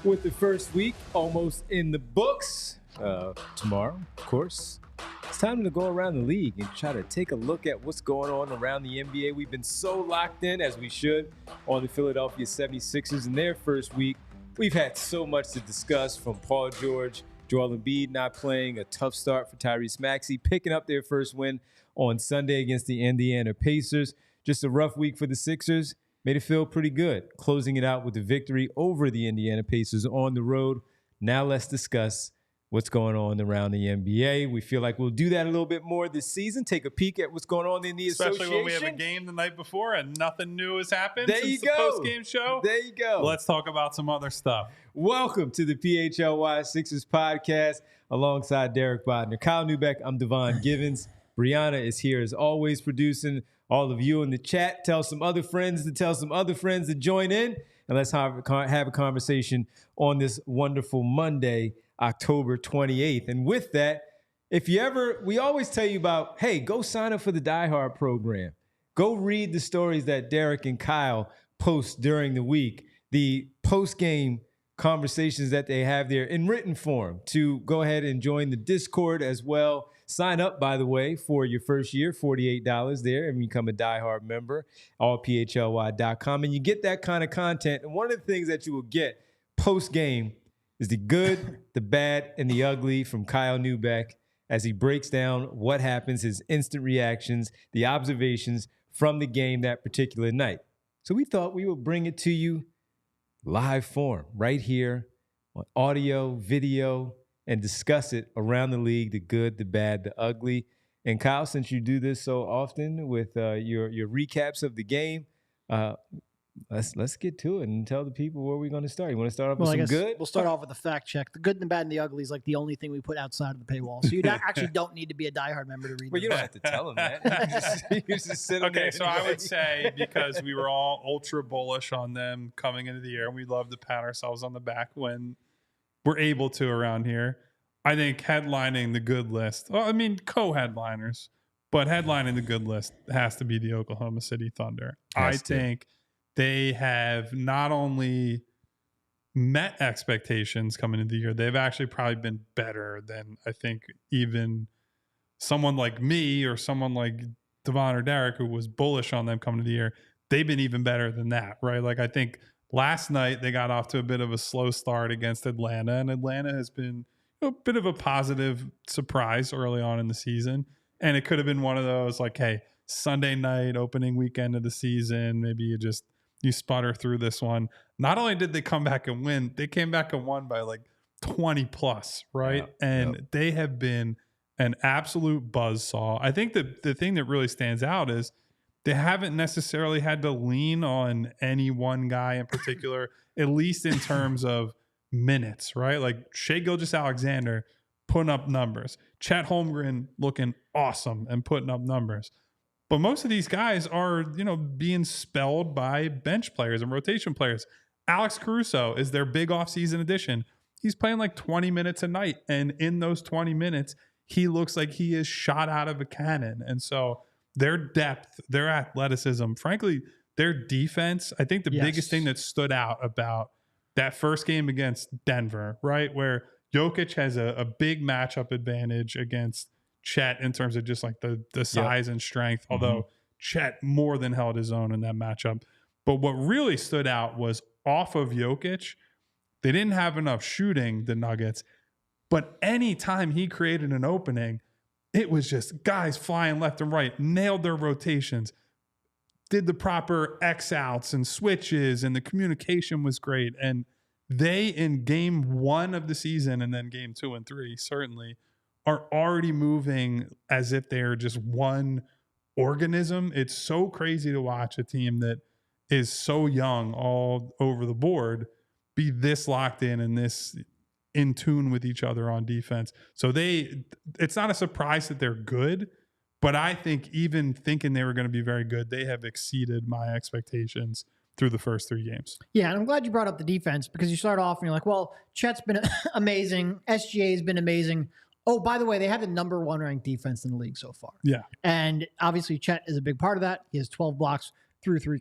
With the first week almost in the books, tomorrow, of course, it's time to go around the league and try to take a look at what's going on around the NBA. We've been so locked in, as we should, on the Philadelphia 76ers in their first week. We've had so much to discuss, from Paul George, Joel Embiid not playing, a tough start for Tyrese Maxey, picking up their first win on Sunday against the Indiana Pacers. Just a rough week for the Sixers. Made it feel pretty good, closing it out with the victory over the Indiana Pacers on the road. Now let's discuss what's going on around the NBA. We feel like we'll do that a little bit more this season, take a peek at what's going on in the association. Especially when we have a game the night before and nothing new has happened since the post-game show. There you go. Let's talk about some other stuff. Welcome to the PHLY Sixers Podcast alongside Derek Bodner. Kyle Newbeck, I'm Devon Givens. Brianna is here as always producing. All of you in the chat, tell some other friends to tell some other friends to join in. And let's have a conversation on this wonderful Monday, October 28th. And with that, we always tell you about, hey, go sign up for the Die Hard program. Go read the stories that Derek and Kyle post during the week, the post-game conversations that they have there in written form. To go ahead and join the Discord as well. Sign up, by the way, for your first year, $48 there, and become a diehard member, allphly.com. And you get that kind of content. And one of the things that you will get post-game is the good, the bad, and the ugly from Kyle Newbeck as he breaks down what happens, his instant reactions, the observations from the game that particular night. So we thought we would bring it to you live form right here on audio, video, and discuss it around the league, the good, the bad, the ugly. And Kyle, since you do this so often with your recaps of the game, let's get to it and tell the people where we're going to start. You want to start off with some good? We'll start off with the fact check. The good, the bad, and the ugly is like the only thing we put outside of the paywall. So you actually don't need to be a diehard member to read Well, you don't have to tell them that. You just sit Okay, so I would say, because we were all ultra bullish on them coming into the year, and we love to pat ourselves on the back when we're able to around here. I think headlining the good list, co-headliners, but headlining the good list has to be the Oklahoma City Thunder. I think they have not only met expectations coming into the year, they've actually probably been better than I think even someone like me or someone like Devon or Derek, who was bullish on them coming into the year. They've been even better than that, right? Like, I think last night they got off to a bit of a slow start against Atlanta, and Atlanta has been a bit of a positive surprise early on in the season. And it could have been one of those, like, hey, Sunday night, opening weekend of the season, maybe you sputter through this one. Not only did they come back and win, they came back and won by like 20 plus, right? They have been an absolute buzzsaw. I think that the thing that really stands out is they haven't necessarily had to lean on any one guy in particular, at least in terms of minutes, right? Like Shai Gilgeous-Alexander putting up numbers. Chet Holmgren looking awesome and putting up numbers. But most of these guys are, being spelled by bench players and rotation players. Alex Caruso is their big offseason addition. He's playing like 20 minutes a night. And in those 20 minutes, he looks like he is shot out of a cannon. And so their depth, their athleticism, frankly, their defense, I think the biggest thing that stood out about that first game against Denver, right, where Jokic has a big matchup advantage against Chet in terms of just like the size and strength, although Chet more than held his own in that matchup. But what really stood out was off of Jokic, they didn't have enough shooting, the Nuggets, but anytime he created an opening, it was just guys flying left and right, nailed their rotations, did the proper X outs and switches, and the communication was great. And they, in game 1 of the season, and then game 2 and 3, certainly, are already moving as if they're just one organism. It's so crazy to watch a team that is so young all over the board be this locked in and this in tune with each other on defense. So it's not a surprise that they're good, but I think even thinking they were going to be very good, they have exceeded my expectations through the first 3 games. Yeah, and I'm glad you brought up the defense, because you start off and you're like, well, Chet's been amazing. SGA's been amazing. Oh, by the way, they have the number 1 ranked defense in the league so far. Yeah. And obviously Chet is a big part of that. He has 12 blocks through 3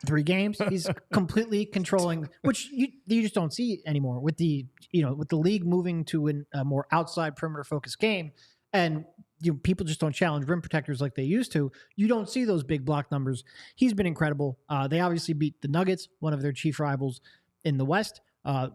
3 games. He's completely controlling, which you just don't see anymore with the league moving to a more outside perimeter focused game, and people just don't challenge rim protectors like they used to. You don't see those big block numbers. He's been incredible. They obviously beat the Nuggets, one of their chief rivals in the West.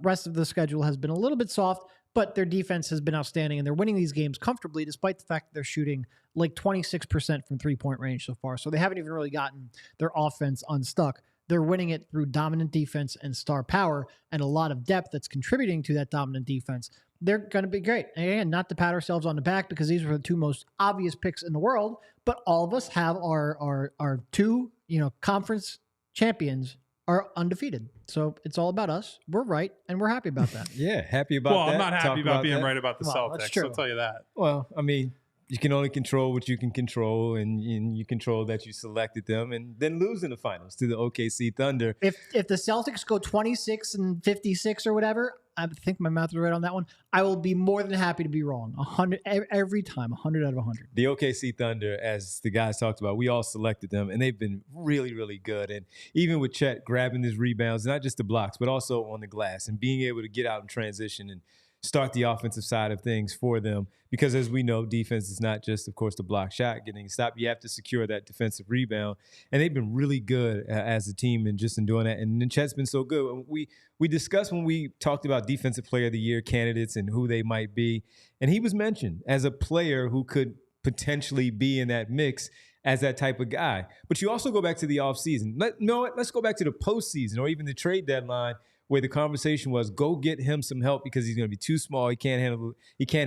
Rest of the schedule has been a little bit soft, but their defense has been outstanding, and they're winning these games comfortably despite the fact that they're shooting like 26% from three-point range so far. So they haven't even really gotten their offense unstuck. They're winning it through dominant defense and star power and a lot of depth that's contributing to that dominant defense. They're going to be great. And again, not to pat ourselves on the back because these were the 2 most obvious picks in the world, but all of us have our 2, conference champions are undefeated. So it's all about us. We're right, and we're happy about that. Yeah, happy about that. Well, I'm not happy about being that. right about the Celtics. That's true. I'll tell you that. Well, I mean, you can only control what you can control, and you control that you selected them and then lose in the finals to the OKC Thunder. If the Celtics go 26-56 or whatever, I think my math is right on that one, I will be more than happy to be wrong. 100 every time, 100 out of 100. The OKC Thunder, as the guys talked about, we all selected them, and they've been really, really good. And even with Chet grabbing his rebounds, not just the blocks, but also on the glass and being able to get out and transition and start the offensive side of things for them. Because as we know, defense is not just, of course, the block shot getting stopped. You have to secure that defensive rebound. And they've been really good as a team and just in doing that. And then Chet's been so good. We discussed when we talked about Defensive Player of the Year candidates and who they might be. And he was mentioned as a player who could potentially be in that mix as that type of guy. But you also go back to the offseason. Let's go back to the postseason or even the trade deadline, where the conversation was, go get him some help because he's going to be too small. He can't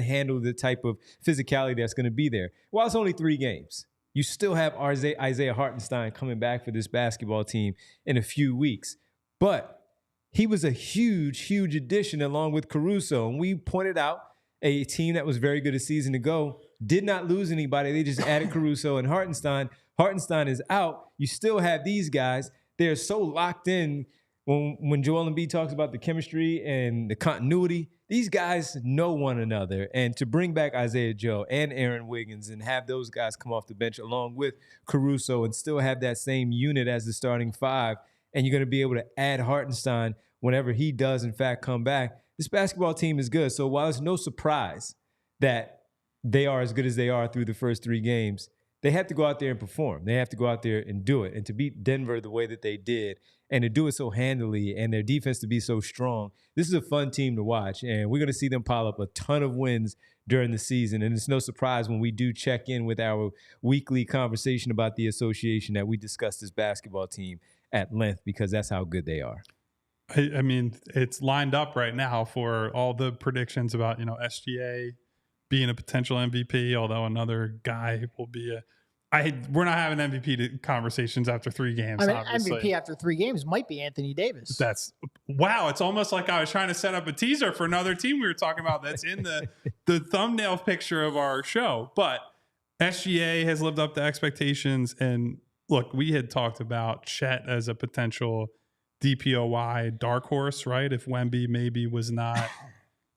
handle the type of physicality that's going to be there. Well, it's only 3 games. You still have Isaiah Hartenstein coming back for this basketball team in a few weeks. But he was a huge, huge addition along with Caruso. And we pointed out a team that was very good a season ago, did not lose anybody. They just added Caruso and Hartenstein. Hartenstein is out. You still have these guys. They're so locked in. When Joel Embiid talks about the chemistry and the continuity, these guys know one another. And to bring back Isaiah Joe and Aaron Wiggins and have those guys come off the bench along with Caruso and still have that same unit as the starting 5, and you're going to be able to add Hartenstein whenever he does, in fact, come back, this basketball team is good. So while it's no surprise that they are as good as they are through the first 3 games, they have to go out there and perform. They have to go out there and do it. And to beat Denver the way that they did and to do it so handily and their defense to be so strong, this is a fun team to watch. And we're going to see them pile up a ton of wins during the season. And it's no surprise when we do check in with our weekly conversation about the association that we discuss this basketball team at length because that's how good they are. I mean, it's lined up right now for all the predictions about, SGA being a potential MVP, although another guy will be we're not having MVP conversations after 3 games. I mean, obviously. MVP after 3 games might be Anthony Davis. Wow. It's almost like I was trying to set up a teaser for another team we were talking about that's in the thumbnail picture of our show. But SGA has lived up to expectations. And look, we had talked about Chet as a potential DPOY dark horse, right? If Wemby maybe was not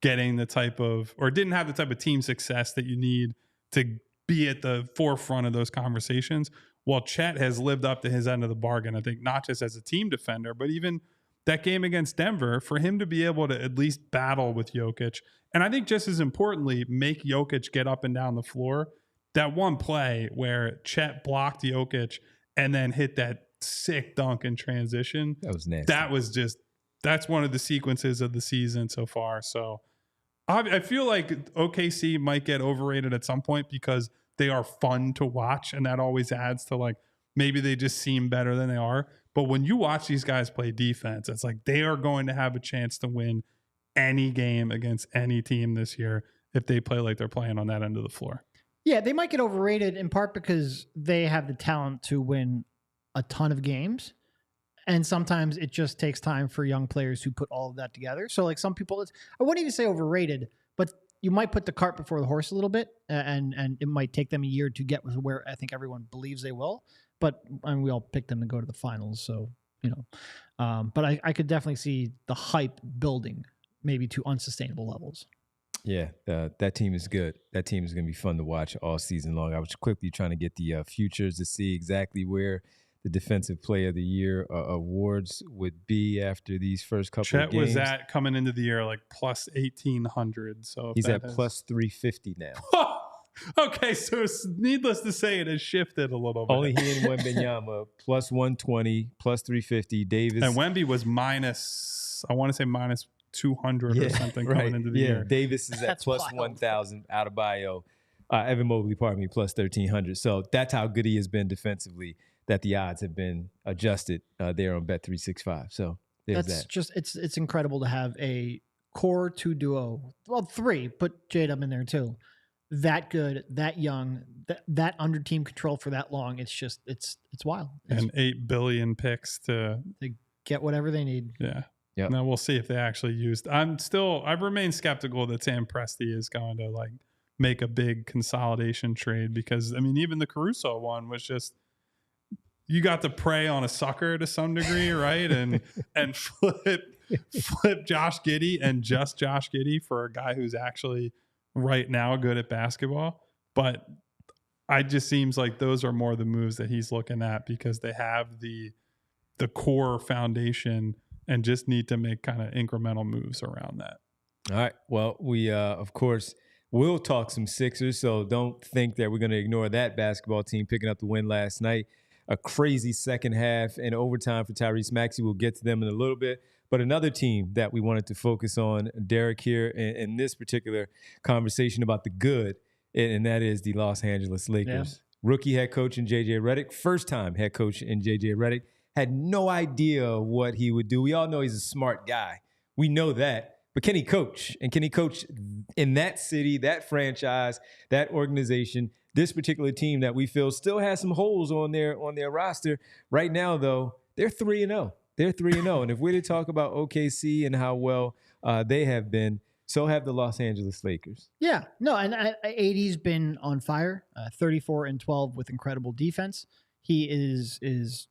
getting the type of, or didn't have the type of team success that you need to be at the forefront of those conversations. Well, Chet has lived up to his end of the bargain, I think, not just as a team defender, but even that game against Denver, for him to be able to at least battle with Jokic. And I think just as importantly, make Jokic get up and down the floor. That one play where Chet blocked Jokic and then hit that sick dunk in transition. That was nasty. That's one of the sequences of the season so far. So I feel like OKC might get overrated at some point because they are fun to watch, and that always adds to like maybe they just seem better than they are. But when you watch these guys play defense, it's like they are going to have a chance to win any game against any team this year if they play like they're playing on that end of the floor. Yeah, they might get overrated in part because they have the talent to win a ton of games. And sometimes it just takes time for young players who put all of that together. So like some people, I wouldn't even say overrated, but you might put the cart before the horse a little bit, and it might take them a year to get where I think everyone believes they will. But we all picked them to go to the finals, so but I could definitely see the hype building maybe to unsustainable levels. Yeah, that team is good. That team is going to be fun to watch all season long. I was quickly trying to get the futures to see exactly where the Defensive Player of the Year awards would be after these first couple Chet of games. was at coming into the year like plus 1,800. So he's at plus 350 now. Okay, so needless to say, it has shifted a little bit. Only he and Wembanyama plus 120, plus 350. Davis and Wemby was minus, I want to say minus 200 or something coming into the year. Davis is at plus 1,000 out of bio. Evan Mobley, pardon me, plus 1,300. So that's how good he has been defensively, that the odds have been adjusted there on Bet365. So there's that's that. Just it's incredible to have a core 2 duo. Well, 3, put J-Dub in there too. That good, that young, that under team control for that long. It's just it's wild. And 8 billion picks to get whatever they need. Yeah. Yep. Now we'll see if they actually used. I've remained skeptical that Sam Presti is going to like make a big consolidation trade, because I mean, even the Caruso one was just, you got to prey on a sucker to some degree, right? And flip Josh Giddey and just Josh Giddey for a guy who's actually right now good at basketball. But it just seems like those are more the moves that he's looking at, because they have the core foundation and just need to make kind of incremental moves around that. All right. Well, we, of course, will talk some Sixers, so don't think that we're going to ignore that basketball team picking up the win last night. A crazy second half and overtime for Tyrese Maxey. We'll get to them in a little bit. But another team that we wanted to focus on, Derek, here in this particular conversation about the good, and that is the Los Angeles Lakers. Yeah. Rookie head coach in JJ Redick, first-time head coach in JJ Redick, had no idea what he would do. We all know he's a smart guy. We know that. But can he coach? And can he coach in that city, that franchise, that organization, this particular team that we feel still has some holes on their roster? Right now, though, they're 3-0. They're 3-0. And if we're to talk about OKC and how well they have been, so have the Los Angeles Lakers. Yeah. No, and AD's been on fire, 34-12 with incredible defense. He is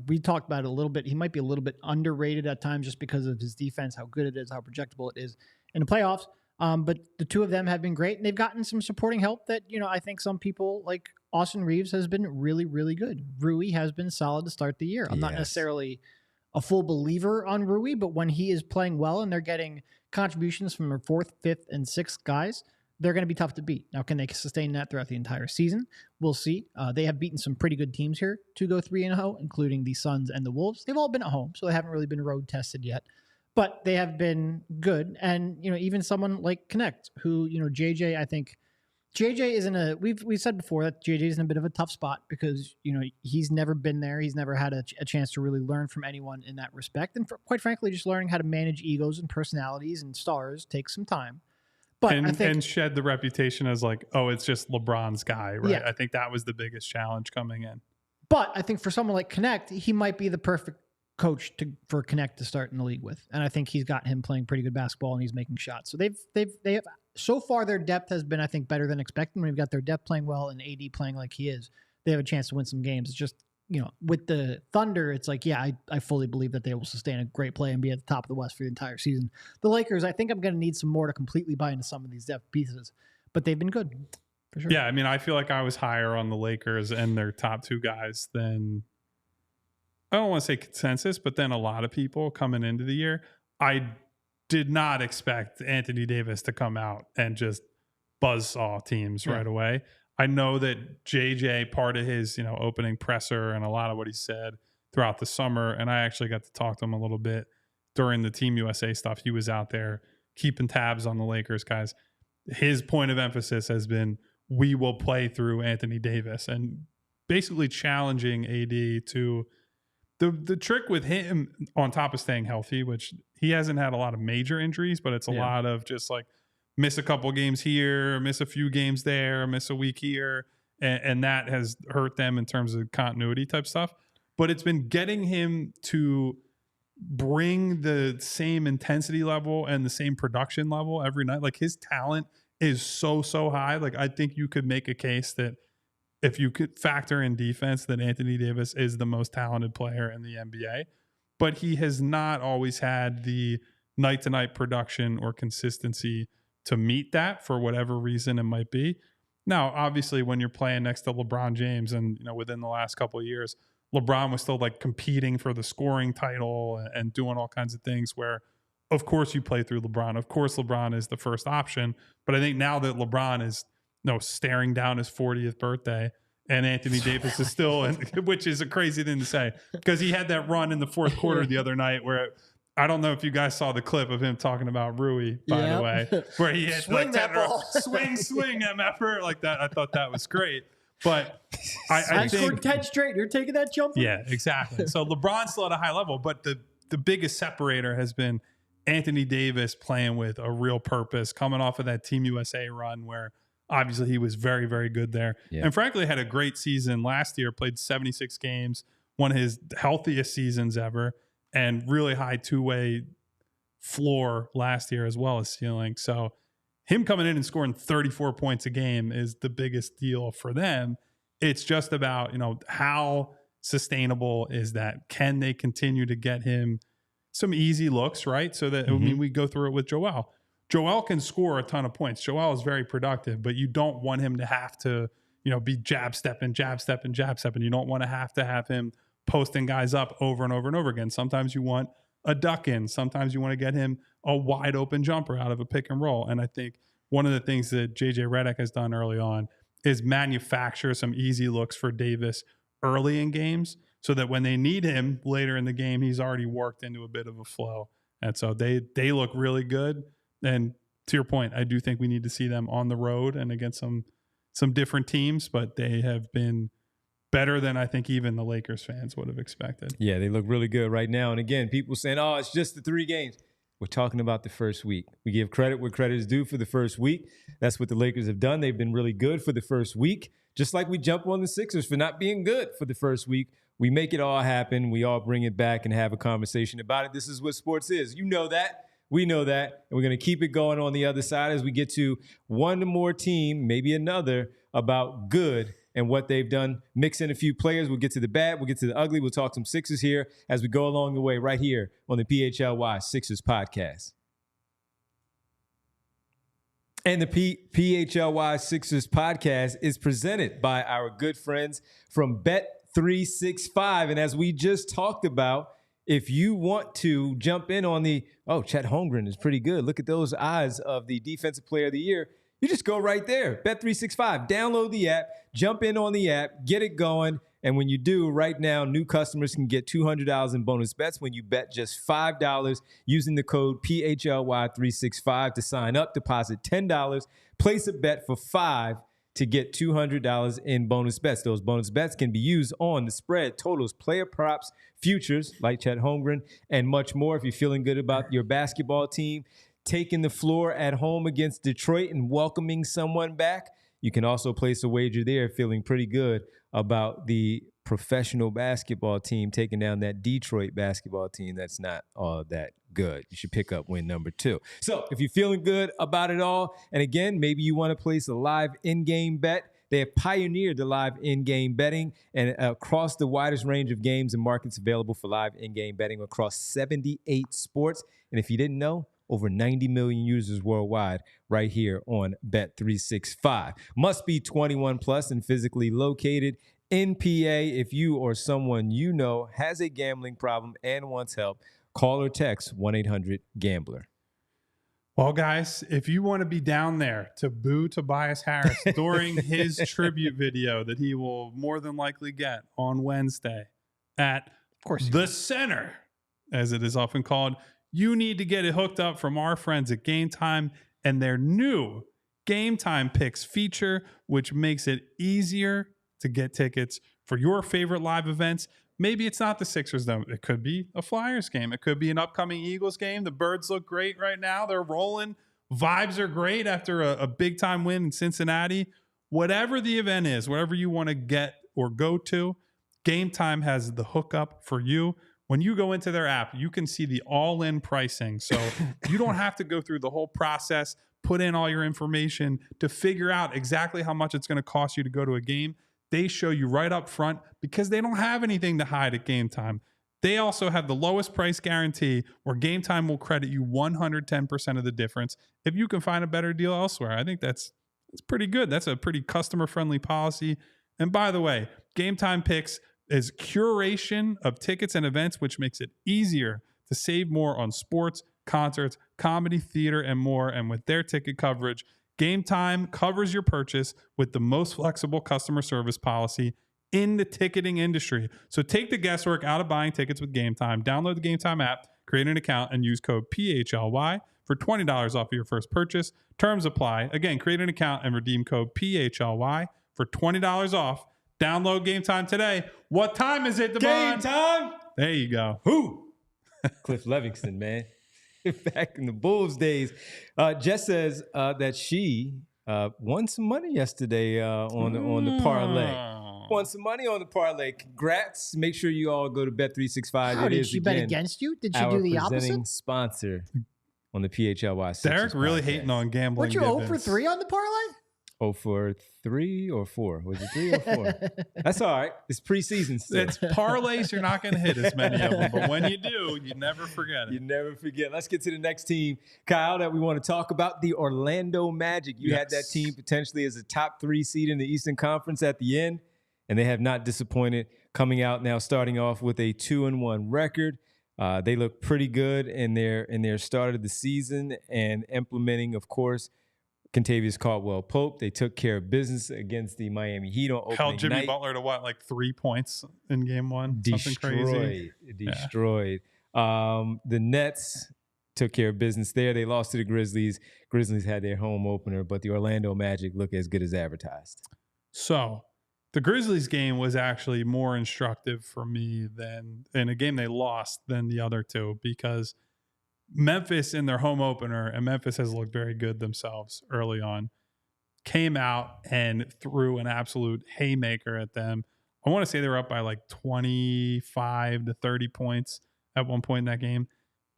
we talked about it a little bit. He might be a little bit underrated at times just because of his defense, how good it is, how projectable it is in the playoffs. But the two of them have been great, and they've gotten some supporting help that, I think some people like Austin Reeves has been really, really good. Rui has been solid to start the year. I'm not necessarily a full believer on Rui, but when he is playing well and they're getting contributions from their 4th, 5th, and 6th guys, they're going to be tough to beat. Now, can they sustain that throughout the entire season? We'll see. They have beaten some pretty good teams here to go 3-0, including the Suns and the Wolves. They've all been at home, so they haven't really been road tested yet. But they have been good. And, even someone like Connect, who, JJ, I think, JJ is we've said before that JJ is in a bit of a tough spot because, he's never been there. He's never had a chance to really learn from anyone in that respect. And quite frankly, just learning how to manage egos and personalities and stars takes some time. But and shed the reputation as like, oh, it's just LeBron's guy, right? Yeah. I think that was the biggest challenge coming in. But I think for someone like Connect, he might be the perfect coach for Connect to start in the league with. And I think he's got him playing pretty good basketball and he's making shots. So they have so far their depth has been, I think, better than expected. We've got their depth playing well and AD playing like he is. They have a chance to win some games. It's just, with the Thunder, it's like, yeah, I fully believe that they will sustain a great play and be at the top of the West for the entire season. The Lakers, I think I'm going to need some more to completely buy into some of these depth pieces, but they've been good for sure. Yeah, I mean, I feel like I was higher on the Lakers and their top 2 guys than, I don't want to say consensus, but then a lot of people coming into the year. I did not expect Anthony Davis to come out and just buzzsaw teams right away. I know that JJ, part of his, opening presser and a lot of what he said throughout the summer, and I actually got to talk to him a little bit during the Team USA stuff. He was out there keeping tabs on the Lakers guys. His point of emphasis has been, we will play through Anthony Davis, and basically challenging AD to the trick with him on top of staying healthy, which he hasn't had a lot of major injuries, but it's a lot of just like, miss a couple games here, miss a few games there, miss a week here. And that has hurt them in terms of continuity type stuff. But it's been getting him to bring the same intensity level and the same production level every night. Like his talent is so high. Like I think you could make a case that if you could factor in defense, that Anthony Davis is the most talented player in the NBA. But he has not always had the night-to-night production or consistency to meet that for whatever reason it might be. Now, obviously, when you're playing next to LeBron James and, within the last couple of years, LeBron was still like competing for the scoring title and doing all kinds of things where, of course, you play through LeBron. Of course, LeBron is the first option. But I think now that LeBron is staring down his 40th birthday and Anthony Davis is still, which is a crazy thing to say, because he had that run in the fourth quarter the other night where I don't know if you guys saw the clip of him talking about Rui, by the way, where he hit swing that ball. swing MFR like that. I thought that was great. But I think, scored 10 straight. You're taking that jumper? Yeah, exactly. So LeBron's still at a high level, but the biggest separator has been Anthony Davis playing with a real purpose, coming off of that Team USA run where obviously he was very, very good there. Yeah. And frankly, had a great season last year, played 76 games, one of his healthiest seasons ever, and really high two-way floor last year as well as ceiling. So him coming in and scoring 34 points a game is the biggest deal for them. It's just about, how sustainable is that? Can they continue to get him some easy looks, right? So that, we go through it with Joel. Joel can score a ton of points. Joel is very productive, but you don't want him to have to, be jab stepping. You don't want to have him posting guys up over and over and over again. Sometimes you want a duck in. Sometimes you want to get him a wide open jumper out of a pick and roll. And I think one of the things that JJ Redick has done early on is manufacture some easy looks for Davis early in games so that when they need him later in the game, he's already worked into a bit of a flow. And so they look really good. And to your point, I do think we need to see them on the road and against some different teams, but they have been better than I think even the Lakers fans would have expected. Yeah, they look really good right now. And again, people saying, oh, it's just the 3 games. We're talking about the first week. We give credit where credit is due for the first week. That's what the Lakers have done. They've been really good for the first week. Just like we jump on the Sixers for not being good for the first week. We make it all happen. We all bring it back and have a conversation about it. This is what sports is. You know that. We know that. And we're going to keep it going on the other side as we get to one more team, maybe another, about good and what they've done. Mix in a few players. We'll get to the bad. We'll get to the ugly. We'll talk some Sixers here as we go along the way right here on the PHLY Sixers Podcast. And the PHLY Sixers Podcast is presented by our good friends from Bet365. And as we just talked about, if you want to jump in on Chet Holmgren is pretty good. Look at those eyes of the Defensive Player of the Year. You just go right there, Bet365. Download the app, jump in on the app, get it going. And when you do, right now, new customers can get $200 in bonus bets when you bet just $5 using the code PHLY365 to sign up. Deposit $10, place a bet for $5 to get $200 in bonus bets. Those bonus bets can be used on the spread, totals, player props, futures like Chet Holmgren, and much more. If you're feeling good about your basketball team, taking the floor at home against Detroit and welcoming someone back, you can also place a wager there feeling pretty good about the professional basketball team taking down that Detroit basketball team that's not all that good. You should pick up win number 2. So if you're feeling good about it all, and again, maybe you want to place a live in-game bet, they have pioneered the live in-game betting and across the widest range of games and markets available for live in-game betting across 78 sports. And if you didn't know, over 90 million users worldwide right here on Bet365. Must be 21 plus and physically located in PA. If you or someone you know has a gambling problem and wants help, call or text 1-800-GAMBLER. Well, guys, if you want to be down there to boo Tobias Harris during his tribute video that he will more than likely get on Wednesday at, of course, the Center, as it is often called, you need to get it hooked up from our friends at Game Time and their new Game Time Picks feature, which makes it easier to get tickets for your favorite live events. Maybe it's not the Sixers, though. It could be a Flyers game. It could be an upcoming Eagles game. The Birds look great right now. They're rolling. Vibes are great after a big-time win in Cincinnati. Whatever the event is, whatever you want to get or go to, Game Time has the hookup for you. When you go into their app, you can see the all-in pricing. So you don't have to go through the whole process, put in all your information to figure out exactly how much it's going to cost you to go to a game. They show you right up front because they don't have anything to hide at Game Time. They also have the lowest price guarantee where Game Time will credit you 110% of the difference if you can find a better deal elsewhere. I think that's pretty good. That's a pretty customer-friendly policy. And by the way, Game Time Picks is curation of tickets and events, which makes it easier to save more on sports, concerts, comedy, theater, and more. And with their ticket coverage, Game Time covers your purchase with the most flexible customer service policy in the ticketing industry. So take the guesswork out of buying tickets with Game Time. Download the Game Time app, create an account, and use code PHLY for $20 off of your first purchase. Terms apply. Again, create an account and redeem code PHLY for $20 off. Download Game Time today. What time is it, Devon? Game time. There you go. Who? Cliff Levingston, man. Back in the Bulls days. Jess says that she won some money yesterday on the parlay. Won some money on the parlay. Congrats. Make sure you all go to Bet365. How, did she bet against you? Did she do the presenting opposite? Sponsor on the PHLY Sixers Derek really podcast. hating on gambling. Weren't you 0 for 3 on the parlay? 0 for 3 or 4? Was it 3 or 4? That's all right. It's preseason still. It's parlays. You're not going to hit as many of them, but when you do, you never forget it. You never forget. Let's get to the next team, Kyle, that we want to talk about, the Orlando Magic. You had that team potentially as a top 3 seed in the Eastern Conference at the end, and they have not disappointed, coming out now starting off with a 2-1 record. They look pretty good in their start of the season and implementing, of course, Kentavious Caldwell-Pope. They took care of business against the Miami Heat on opening Held Jimmy night. Butler to what, like 3 points in game 1? Something crazy. Destroyed. The Nets took care of business there. They lost to the Grizzlies. Grizzlies had their home opener, but the Orlando Magic look as good as advertised. So the Grizzlies game was actually more instructive for me than in a game they lost than the other two, because Memphis in their home opener, and Memphis has looked very good themselves early on, came out and threw an absolute haymaker at them. I want to say they were up by like 25 to 30 points at one point in that game.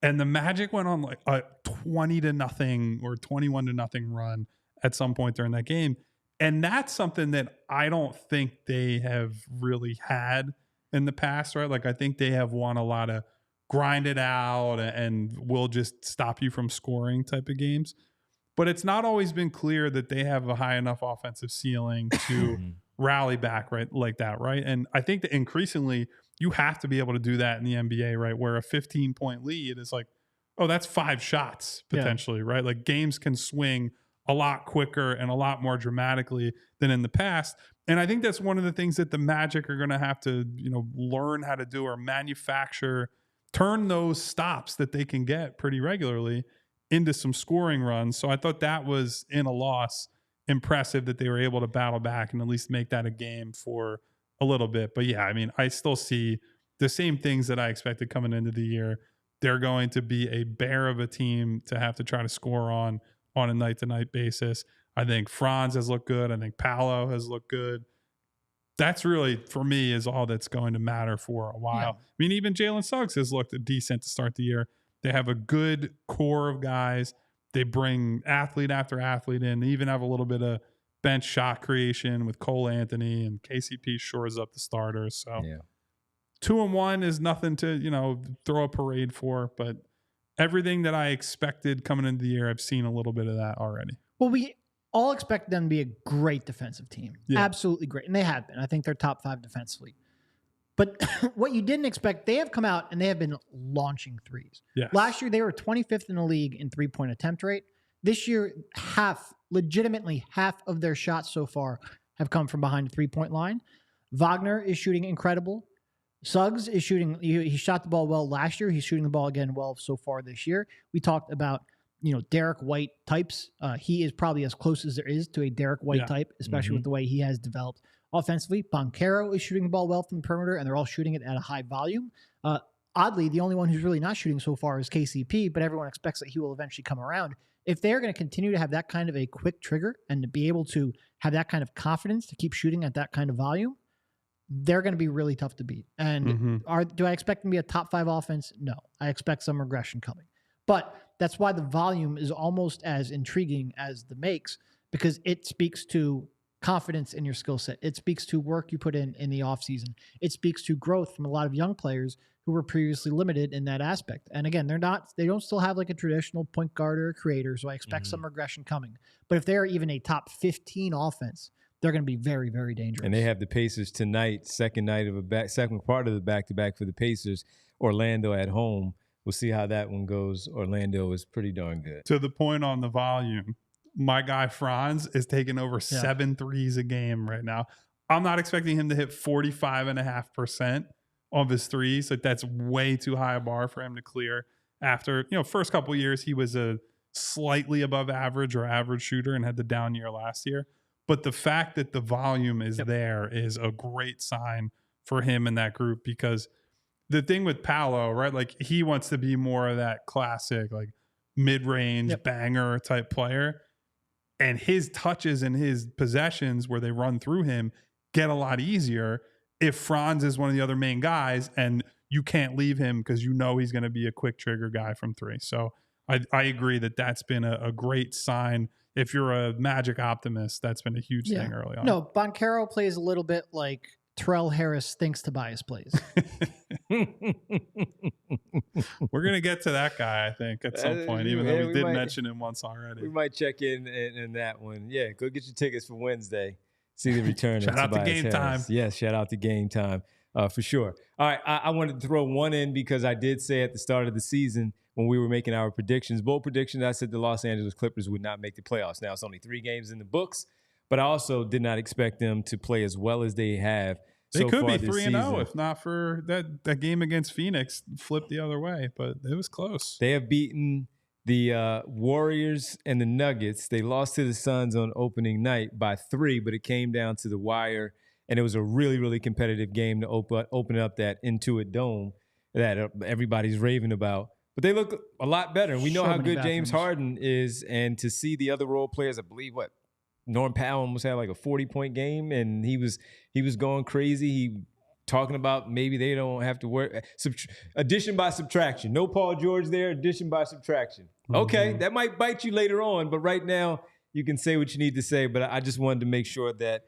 And the Magic went on like a 20-0 or 21-0 run at some point during that game. And that's something that I don't think they have really had in the past, right? Like, I think they have won a lot of grind it out and will just stop you from scoring type of games. But it's not always been clear that they have a high enough offensive ceiling to rally back right like that, right? And I think that increasingly you have to be able to do that in the NBA, right? Where a 15-point lead is like, oh, that's 5 shots potentially, right? Like, games can swing a lot quicker and a lot more dramatically than in the past. And I think that's one of the things that the Magic are going to have to, learn how to do, or manufacture, turn those stops that they can get pretty regularly into some scoring runs. So I thought that was, in a loss, impressive that they were able to battle back and at least make that a game for a little bit. But yeah, I mean, I still see the same things that I expected coming into the year. They're going to be a bear of a team to have to try to score on a night-to-night basis. I think Franz has looked good. I think Paolo has looked good. That's really, for me, is all that's going to matter for a while. Yeah. I mean, even Jalen Suggs has looked decent to start the year. They have a good core of guys. They bring athlete after athlete in. They even have a little bit of bench shot creation with Cole Anthony, and KCP shores up the starters. So 2-1 is nothing to, throw a parade for, but everything that I expected coming into the year, I've seen a little bit of that already. Well, we all expect them to be a great defensive team. Yeah. Absolutely great. And they have been. I think they're top 5 defensively. But what you didn't expect, they have come out and they have been launching threes. Yes. Last year, they were 25th in the league in 3-point attempt rate. This year, legitimately half of their shots so far have come from behind the 3-point line. Wagner is shooting incredible. Suggs is shooting. He shot the ball well last year. He's shooting the ball again well so far this year. We talked about, Derek White types. He is probably as close as there is to a Derek White type, especially with the way he has developed offensively. Banchero is shooting the ball well from the perimeter, and they're all shooting it at a high volume. Oddly, the only one who's really not shooting so far is KCP, but everyone expects that he will eventually come around. If they're going to continue to have that kind of a quick trigger and to be able to have that kind of confidence to keep shooting at that kind of volume, they're going to be really tough to beat. And do I expect them to be a top 5 offense? No. I expect some regression coming. But that's why the volume is almost as intriguing as the makes, because it speaks to confidence in your skill set. It speaks to work you put in the offseason. It speaks to growth from a lot of young players who were previously limited in that aspect. And again, they don't still have like a traditional point guard or a creator, so I expect some regression coming. But if they're even a top 15 offense, they're going to be very, very dangerous. And they have the Pacers tonight, second part of the back-to-back for the Pacers. Orlando at home. We'll see how that one goes. Orlando is pretty darn good. To the point on the volume, my guy Franz is taking over 7 threes a game right now. I'm not expecting him to hit 45.5% of his threes. Like, that's way too high a bar for him to clear. After, first couple of years, he was a slightly above average or average shooter and had the down year last year. But the fact that the volume is there is a great sign for him in that group, because the thing with Paolo, right? Like, he wants to be more of that classic, like, mid-range banger type player. And his touches and his possessions where they run through him get a lot easier if Franz is one of the other main guys and you can't leave him because he's going to be a quick trigger guy from three. So I agree that that's been a great sign. If you're a Magic optimist, that's been a huge thing early on. No, Banchero plays a little bit like Terrell Harris thinks Tobias plays. We're going to get to that guy, I think, at some point, even though we did mention him once already. We might check in that one. Yeah, go get your tickets for Wednesday. See the return shout of out to Game Harris. Time. Yes, shout out to Game Time for sure. All right, I wanted to throw one in because I did say at the start of the season when we were making our predictions, bold predictions, I said the Los Angeles Clippers would not make the playoffs. Now, it's only 3 games in the books, but I also did not expect them to play as well as they have. They so could far be 3-0 if not for that game against Phoenix flipped the other way, but it was close. They have beaten the Warriors and the Nuggets. They lost to the Suns on opening night by 3, but it came down to the wire, and it was a really, really competitive game to open up that Intuit Dome that everybody's raving about. But they look a lot better. We know how good James Harden is, and to see the other role players, I believe Norm Powell almost had like a 40-point game, and he was going crazy. He talking about maybe they don't have to work. Addition by subtraction. No Paul George there. Addition by subtraction. Okay, that might bite you later on, but right now you can say what you need to say. But I just wanted to make sure that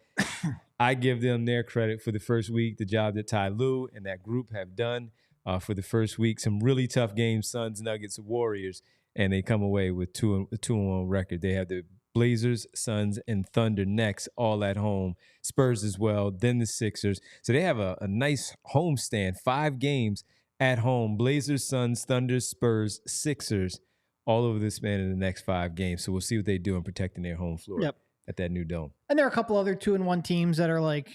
I give them their credit for the first week, the job that Ty Lue and that group have done for the first week. Some really tough games, Suns, Nuggets, Warriors, and they come away with 2-1 record. They have the Blazers, Suns, and Thunder next, all at home. Spurs as well, then the Sixers. So they have a nice homestand, 5 games at home. Blazers, Suns, Thunder, Spurs, Sixers, all over the span in the next 5 games. So we'll see what they do in protecting their home floor at that new dome. And there are a couple other 2-1 teams that are like,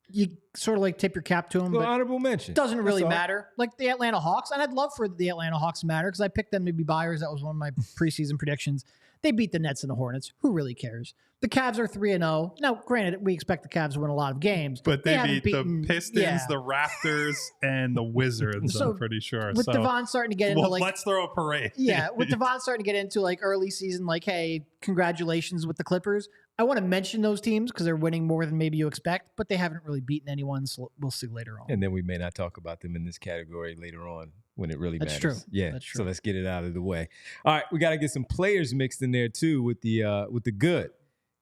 you sort of like tip your cap to them, but honorable mention. Doesn't really matter. Like the Atlanta Hawks, and I'd love for the Atlanta Hawks to matter because I picked them to be buyers. That was one of my preseason predictions. They beat the Nets and the Hornets. Who really cares? The Cavs are 3-0. Now, granted, we expect the Cavs to win a lot of games, but they beat the Pistons, the Raptors, and the Wizards. So I'm pretty sure. With Devon starting to get into let's throw a parade. Yeah, with Devon starting to get into like early season, like, hey, congratulations with the Clippers. I want to mention those teams because they're winning more than maybe you expect, but they haven't really beaten anyone. So we'll see later on. And then we may not talk about them in this category later on when it really matters. That's true. Yeah, that's true. So let's get it out of the way. All right, we got to get some players mixed in there too with the good.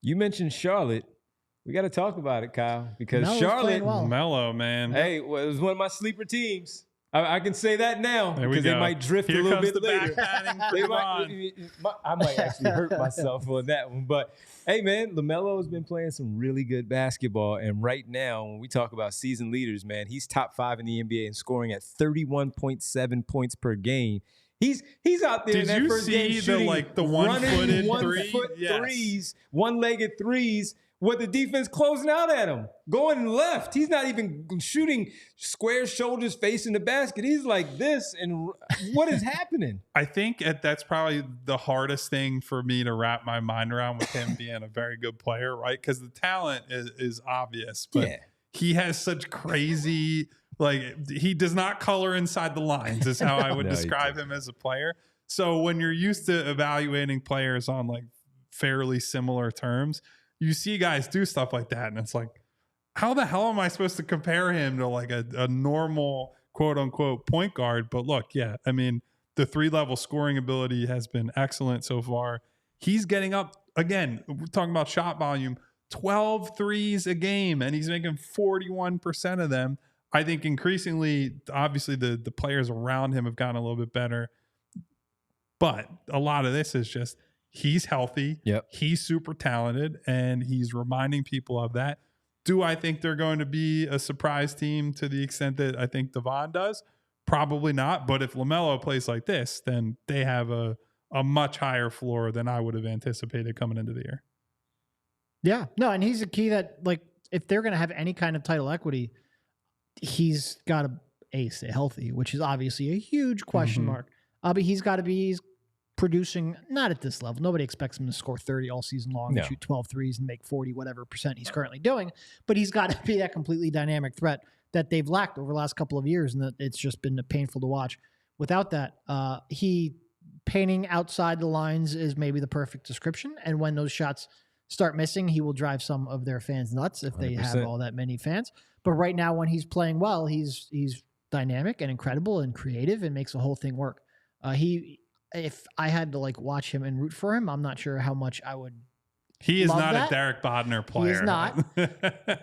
You mentioned Charlotte. We got to talk about it, Kyle, because Charlotte, Melo, man. Hey, it was one of my sleeper teams. I can say that now because they might drift a little bit later. I might actually hurt myself on that one. But, hey, man, LaMelo has been playing some really good basketball. And right now, when we talk about season leaders, man, he's top 5 in the NBA and scoring at 31.7 points per game. He's out there in that first game shooting the one-footed threes, one-legged threes, with the defense closing out at him, going left. He's not even shooting square shoulders facing the basket. He's like this, and what is happening? I think that's probably the hardest thing for me to wrap my mind around with him being a very good player, right? Because the talent is obvious, but he has such crazy, he does not color inside the lines is how I would describe him as a player. So when you're used to evaluating players on fairly similar terms, you see guys do stuff like that, and it's like, how the hell am I supposed to compare him to a normal quote unquote point guard? But look, I mean, the 3-level scoring ability has been excellent so far. He's getting up again. We're talking about shot volume, 12 threes a game, and he's making 41% of them. I think increasingly, obviously, the players around him have gotten a little bit better, but a lot of this is just he's healthy. Yep. He's super talented, and he's reminding people of that. Do I think they're going to be a surprise team to the extent that I think Devon does? Probably not. But if LaMelo plays like this, then they have a much higher floor than I would have anticipated coming into the year. Yeah. No, and he's a key that, like, if they're going to have any kind of title equity, he's got to stay healthy, which is obviously a huge question mark. But he's got to be producing, not at this level. Nobody expects him to score 30 all season long and shoot 12 threes and make 40 whatever percent he's currently doing. But he's got to be that completely dynamic threat that they've lacked over the last couple of years, and that it's just been painful to watch. Without that, he painting outside the lines is maybe the perfect description. And when those shots start missing, he will drive some of their fans nuts if they 100%. Have all that many fans. But right now, when he's playing well, he's dynamic and incredible and creative and makes the whole thing work. If I had to like watch him and root for him, I'm not sure how much I would. He is not that. A Derek Bodner player. He is not.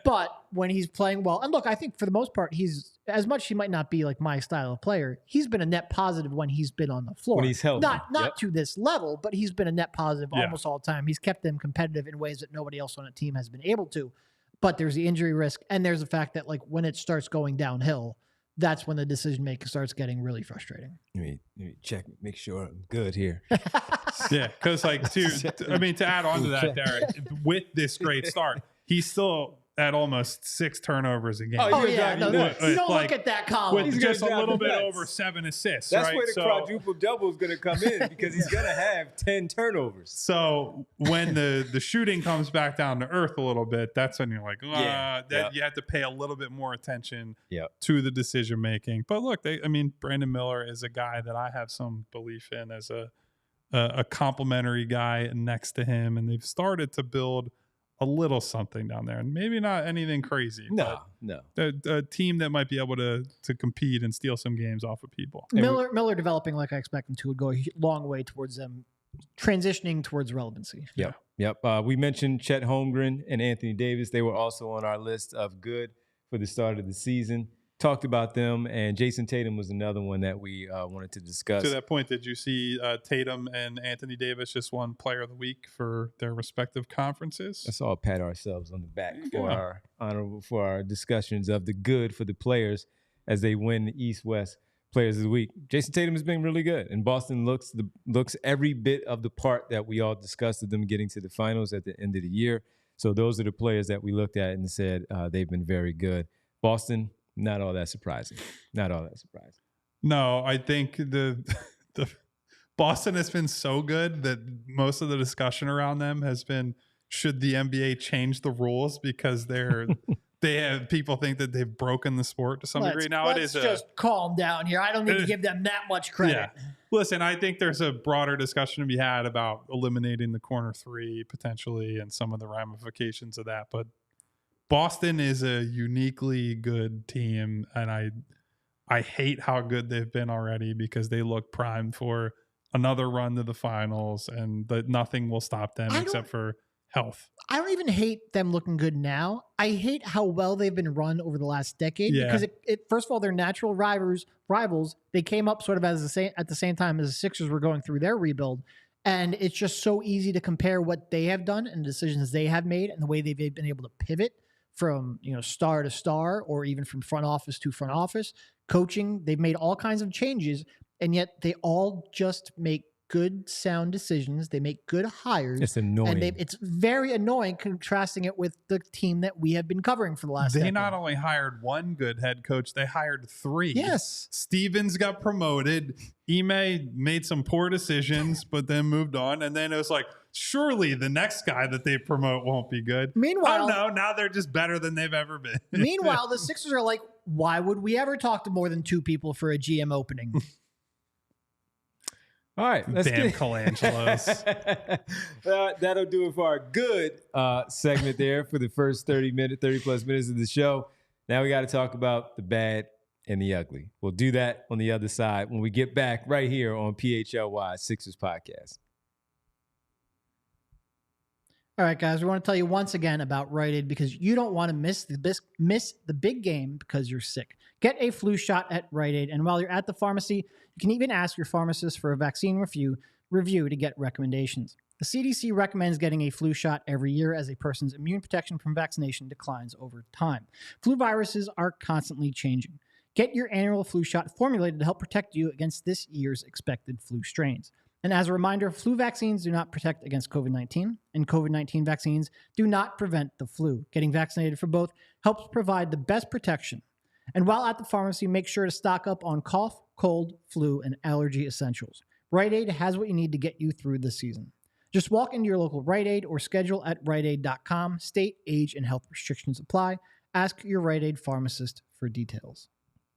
But when he's playing well, and look, I think for the most part, he's, as much he might not be like my style of player, he's been a net positive when he's been on the floor. When he's healthy. Not to this level, but he's been a net positive almost all the time. He's kept them competitive in ways that nobody else on a team has been able to. But there's the injury risk, and there's the fact that like when it starts going downhill, that's when the decision making starts getting really frustrating. Let me check, make sure I'm good here. Yeah, because like to add on to that, Derek, with this great start, he's still at almost 6 turnovers a game. Oh yeah, no, you don't like, look at that column. With just a little bit over 7 assists. That's right? where the quadruple double is going to come in because he's going to have 10 turnovers. So when the shooting comes back down to earth a little bit, that's when you're like, you have to pay a little bit more attention to the decision making. But look, Brandon Miller is a guy that I have some belief in as a complimentary guy next to him, and they've started to build a little something down there, and maybe not anything crazy. No. A team that might be able to compete and steal some games off of people. Miller developing like I expect him to would go a long way towards them transitioning towards relevancy. Yep. We mentioned Chet Holmgren and Anthony Davis. They were also on our list of good for the start of the season. Talked about them, and Jason Tatum was another one that we wanted to discuss. To that point, did you see Tatum and Anthony Davis just won Player of the Week for their respective conferences? Let's all pat ourselves on the back for our discussions of the good for the players as they win the East-West Players of the Week. Jason Tatum has been really good, and Boston looks every bit of the part that we all discussed of them getting to the finals at the end of the year. So those are the players that we looked at and said they've been very good. Boston, not all that surprising. No, I think the Boston has been so good that most of the discussion around them has been, should the NBA change the rules because people think that they've broken the sport to some degree. Now let's just calm down here. I don't need to give them that much credit. Yeah. Listen, I think there's a broader discussion to be had about eliminating the corner three potentially and some of the ramifications of that, but Boston is a uniquely good team, and I hate how good they've been already because they look primed for another run to the finals, and that nothing will stop them except for health. I don't even hate them looking good now. I hate how well they've been run over the last decade because it first of all, they're natural rivals. They came up sort of at the same time as the Sixers were going through their rebuild. And it's just so easy to compare what they have done and the decisions they have made and the way they've been able to pivot from star to star, or even from front office to front office coaching. They've made all kinds of changes, and yet they all just make good, sound decisions. They make good hires. It's annoying. And it's very annoying contrasting it with the team that we have been covering for the last decade. They not only hired one good head coach, they hired 3. Yes. Stevens got promoted. Ime made some poor decisions, but then moved on. And then it was like, surely the next guy that they promote won't be good. Meanwhile, oh no, now they're just better than they've ever been. Meanwhile, the Sixers are like, why would we ever talk to more than 2 people for a GM opening? All right, let's damn Colangelos. That'll do it for our good segment there for the first 30 plus minutes of the show. Now we got to talk about the bad and the ugly. We'll do that on the other side when we get back right here on PHLY Sixers Podcast. All right, guys, we want to tell you once again about Rite Aid because you don't want to miss the big game because you're sick. Get a flu shot at Rite Aid, and while you're at the pharmacy, you can even ask your pharmacist for a vaccine review to get recommendations. The CDC recommends getting a flu shot every year as a person's immune protection from vaccination declines over time. Flu viruses are constantly changing. Get your annual flu shot formulated to help protect you against this year's expected flu strains. And as a reminder, flu vaccines do not protect against COVID-19, and COVID-19 vaccines do not prevent the flu. Getting vaccinated for both helps provide the best protection. And while at the pharmacy, make sure to stock up on cough, cold, flu, and allergy essentials. Rite Aid has what you need to get you through the season. Just walk into your local Rite Aid or schedule at riteaid.com. State, age, and health restrictions apply. Ask your Rite Aid pharmacist for details.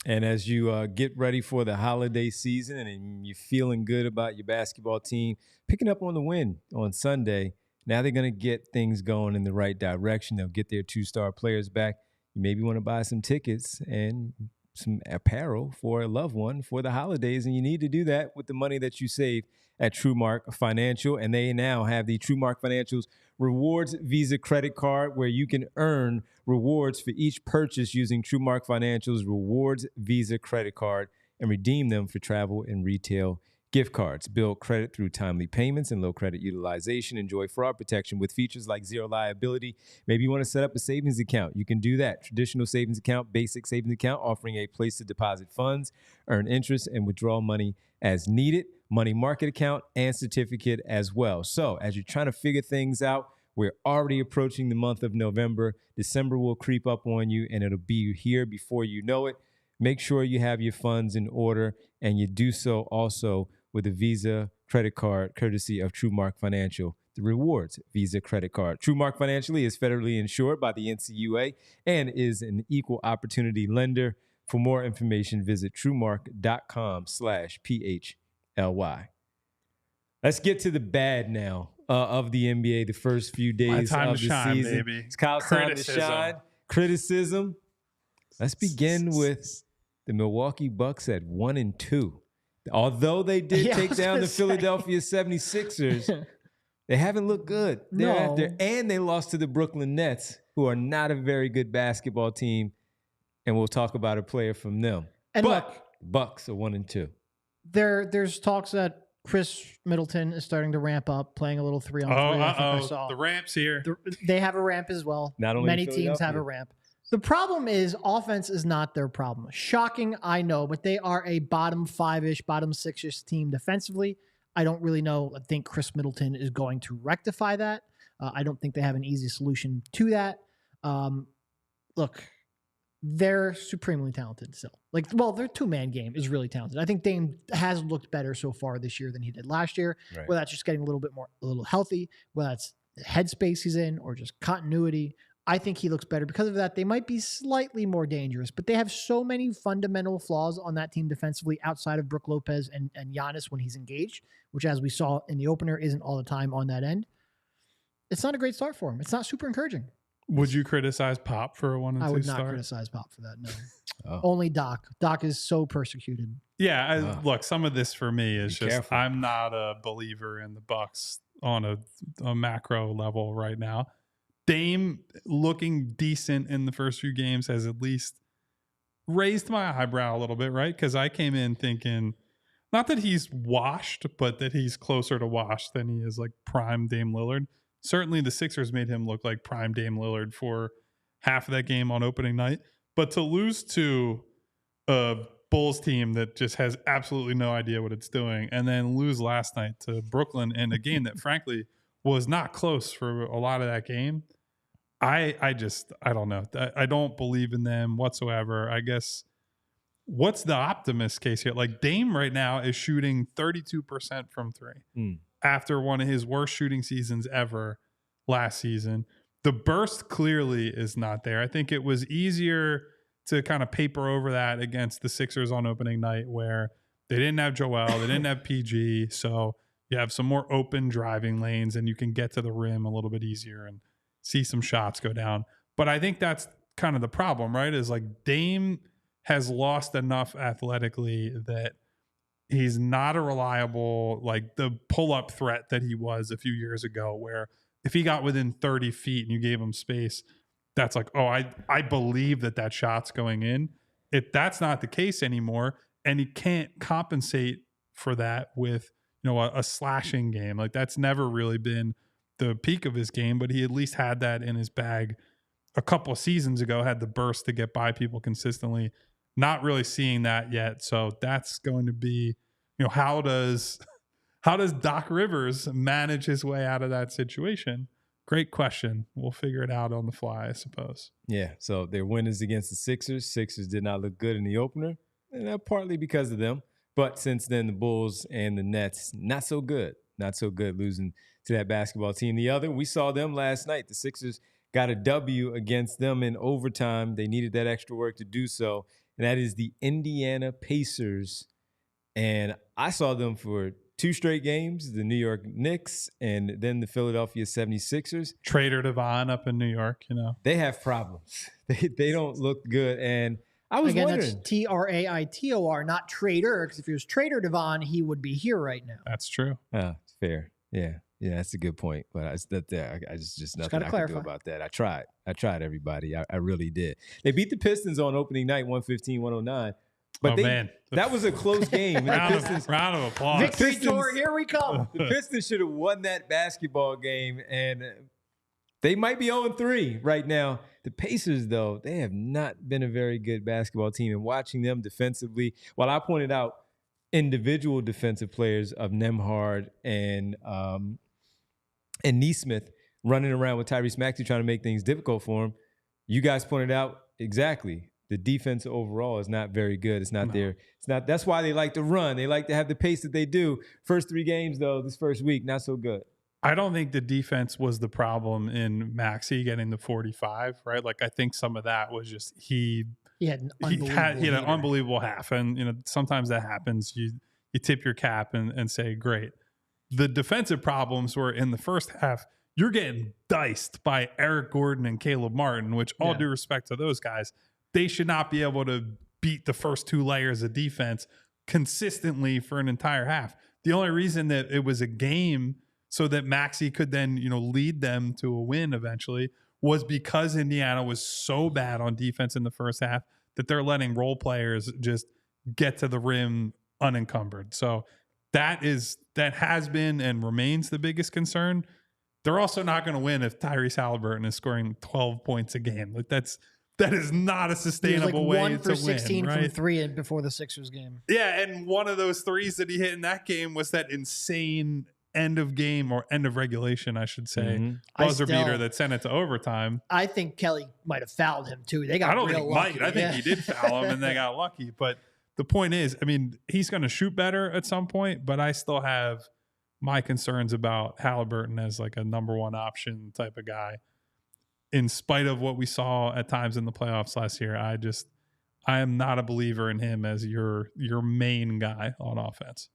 And as you get ready for the holiday season and you're feeling good about your basketball team, picking up on the win on Sunday, now they're going to get things going in the right direction. They'll get their 2-star players back. You maybe want to buy some tickets and some apparel for a loved one for the holidays, and you need to do that with the money that you save at TrueMark Financial. And they now have the TrueMark Financial's Rewards Visa credit card, where you can earn rewards for each purchase using TrueMark Financial's Rewards Visa credit card and redeem them for travel and retail gift cards. Build credit through timely payments and low credit utilization. Enjoy fraud protection with features like zero liability. Maybe you want to set up a savings account. You can do that. Traditional savings account, basic savings account, offering a place to deposit funds, earn interest, and withdraw money as needed. Money market account and certificate as well. So as you're trying to figure things out, we're already approaching the month of November. December will creep up on you, and it'll be here before you know it. Make sure you have your funds in order, and you do so also with a Visa credit card courtesy of TrueMark Financial, the Rewards Visa credit card. TrueMark Financially is federally insured by the NCUA and is an equal opportunity lender. For more information, visit truemark.com/PHLY. Let's get to the bad now of the NBA, the first few days of the season. Baby. It's Kyle's time to shine. Criticism. Let's begin with the Milwaukee Bucks at 1-2. Although they did take down the Philadelphia 76ers, they haven't looked good thereafter. And they lost to the Brooklyn Nets, who are not a very good basketball team. And we'll talk about a player from them. And but look, Bucks are 1-2. There's talks that Chris Middleton is starting to ramp up, playing a little 3-on-3. I saw. The ramp's here. They have a ramp as well. Not only many teams have a ramp. The problem is offense is not their problem. Shocking, I know, but they are a bottom 5-ish, bottom 6-ish team defensively. I don't really know. I think Chris Middleton is going to rectify that. I don't think they have an easy solution to that. Look, they're supremely talented still. Their 2-man game is really talented. I think Dame has looked better so far this year than he did last year. Right. Whether that's just getting a little healthy, whether that's the headspace he's in, or just continuity. I think he looks better. Because of that, they might be slightly more dangerous, but they have so many fundamental flaws on that team defensively outside of Brook Lopez and Giannis when he's engaged, which, as we saw in the opener, isn't all the time on that end. It's not a great start for him. It's not super encouraging. Would you criticize Pop for a 1-2 start? I would not criticize Pop for that, no. Only Doc. Doc is so persecuted. Yeah, look, some of this for me is just careful. I'm not a believer in the Bucks on a macro level right now. Dame looking decent in the first few games has at least raised my eyebrow a little bit, right? Because I came in thinking, not that he's washed, but that he's closer to washed than he is like prime Dame Lillard. Certainly the Sixers made him look like prime Dame Lillard for half of that game on opening night. But to lose to a Bulls team that just has absolutely no idea what it's doing, and then lose last night to Brooklyn in a game that frankly was not close for a lot of that game. I don't know. I don't believe in them whatsoever. I guess what's the optimist case here? Like Dame right now is shooting 32% from 3 after one of his worst shooting seasons ever last season. The burst clearly is not there. I think it was easier to kind of paper over that against the Sixers on opening night, where they didn't have Joel, they didn't have PG. So you have some more open driving lanes and you can get to the rim a little bit easier and see some shots go down. But I think that's kind of the problem, right? Is like Dame has lost enough athletically that he's not a reliable, like the pull-up threat that he was a few years ago, where if he got within 30 feet and you gave him space, that's like, oh, I believe that shot's going in. If that's not the case anymore, and he can't compensate for that with a slashing game. Like that's never really been the peak of his game, but he at least had that in his bag a couple of seasons ago, had the burst to get by people consistently. Not really seeing that yet. So that's going to be, how does Doc Rivers manage his way out of that situation? Great question. We'll figure it out on the fly, I suppose. Yeah. So their win is against the Sixers. Sixers did not look good in the opener, and partly because of them. But since then, the Bulls and the Nets, not so good. Not so good losing to that basketball team. The other, we saw them last night. The Sixers got a W against them in overtime. They needed that extra work to do so. And that is the Indiana Pacers. And I saw them for 2 straight games, the New York Knicks and then the Philadelphia 76ers. Trader Devon up in New York, They have problems. They don't look good. And I was wondering. That's Traitor, not Trader, because if he was Trader Devon, he would be here right now. That's true. It's fair. Yeah, that's a good point. But I just nothing I can do about that. I tried, everybody. I really did. They beat the Pistons on opening night, 115-109. But that was a close game. round of applause. Victory tour, here we come. The Pistons should have won that basketball game, and they might be 0-3 right now. The Pacers, though, they have not been a very good basketball team. And watching them defensively, while I pointed out individual defensive players of Nembhard and Nesmith running around with Tyrese Maxey trying to make things difficult for him, you guys pointed out exactly. The defense overall is not very good. It's not there. It's not. That's why they like to run. They like to have the pace that they do. First 3 games, though, this first week, not so good. I don't think the defense was the problem in Maxey getting the 45, right? Like I think some of that was just he had an unbelievable half, and sometimes that happens. You tip your cap and say great. The defensive problems were in the first half. You're getting diced by Eric Gordon and Caleb Martin, which all due respect to those guys, they should not be able to beat the first 2 layers of defense consistently for an entire half. The only reason that it was a game so that Maxey could then, lead them to a win eventually was because Indiana was so bad on defense in the first half that they're letting role players just get to the rim unencumbered. So that has been and remains the biggest concern. They're also not going to win if Tyrese Haliburton is scoring 12 points a game. Like that is not a sustainable way to win. 1 for 16 from 3 before the Sixers game. Yeah, and one of those threes that he hit in that game was that insane end of game or end of regulation, I should say, buzzer beater that sent it to overtime. I think Kelly might have fouled him too. They got real lucky. I think he did foul him and they got lucky. But the point is, he's going to shoot better at some point, but I still have my concerns about Haliburton as like a number 1 option type of guy. In spite of what we saw at times in the playoffs last year, I am not a believer in him as your main guy on offense.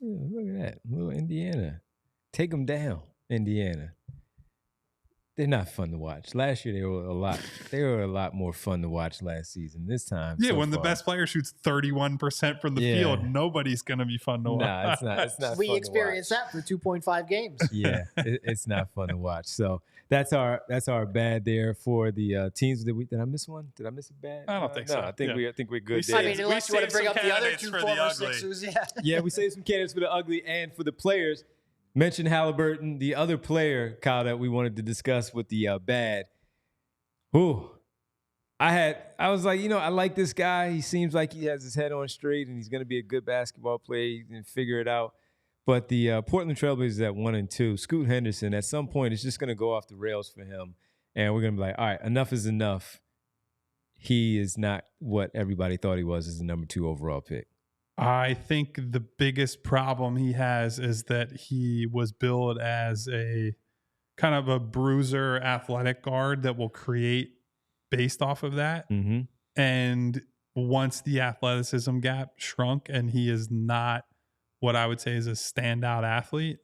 Yeah, look at that. Little Indiana. Take them down, Indiana. They're not fun to watch. Last year they were a lot more fun to watch last season. This time, when the best player shoots 31% from the field, nobody's gonna be fun to watch. Nah, it's not. We experienced that for 2.5 games. Yeah, it's not fun to watch. So that's our bad there for the teams. Did I miss one? Did I miss a bad? I don't think so. I think we're good. Unless you want to bring up the other 2 former Sixers. Yeah, we saved some candidates for the ugly and for the players. Mentioned Haliburton, the other player, Kyle, that we wanted to discuss with the bad. Ooh, I was like, I like this guy. He seems like he has his head on straight and he's going to be a good basketball player. He can figure it out. But the Portland Trailblazers at 1-2, Scoot Henderson, at some point, it's just going to go off the rails for him. And we're going to be like, all right, enough is enough. He is not what everybody thought he was as the number 2 overall pick. I think the biggest problem he has is that he was billed as a kind of a bruiser athletic guard that will create based off of that. Mm-hmm. And once the athleticism gap shrunk and he is not what I would say is a standout athlete,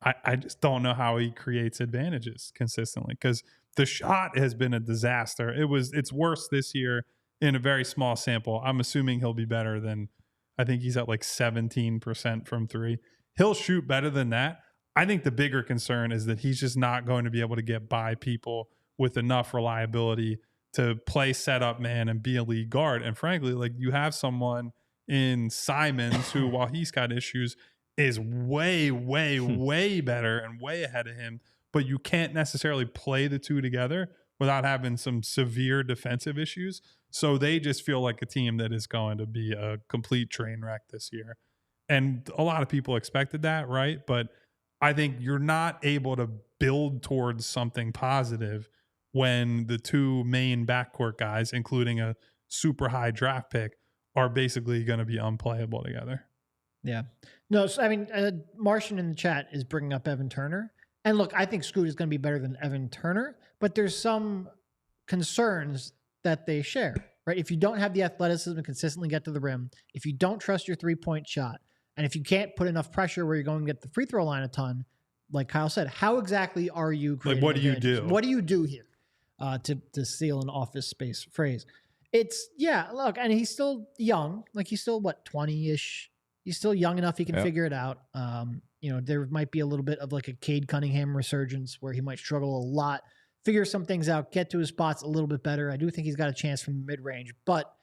I just don't know how he creates advantages consistently because the shot has been a disaster. It's worse this year in a very small sample. I'm assuming he'll be better than, I think he's at like 17% from 3. He'll shoot better than that. I think the bigger concern is that he's just not going to be able to get by people with enough reliability to play setup man and be a lead guard. And frankly, like you have someone in Simons who, while he's got issues, is way, way, way better and way ahead of him, but you can't necessarily play the two together without having some severe defensive issues. So they just feel like a team that is going to be a complete train wreck this year. And a lot of people expected that, right? But I think you're not able to build towards something positive when the two main backcourt guys, including a super high draft pick, are basically going to be unplayable together. Yeah. No, so, I mean, Martian in the chat is bringing up Evan Turner. And look, I think Scoot is going to be better than Evan Turner, but there's some concerns that they share, right? If you don't have the athleticism to consistently get to the rim, if you don't trust your three-point shot, and if you can't put enough pressure where you're going to get the free throw line a ton, like Kyle said, how exactly are you creating what do you advantages? do? What do you do here? To steal an Office Space phrase. It's, yeah, look, and he's still young. Like, he's still, 20-ish? He's still young enough he can figure it out. There might be a little bit of like a Cade Cunningham resurgence where he might struggle a lot, figure some things out, get to his spots a little bit better. I do think he's got a chance from the mid-range, but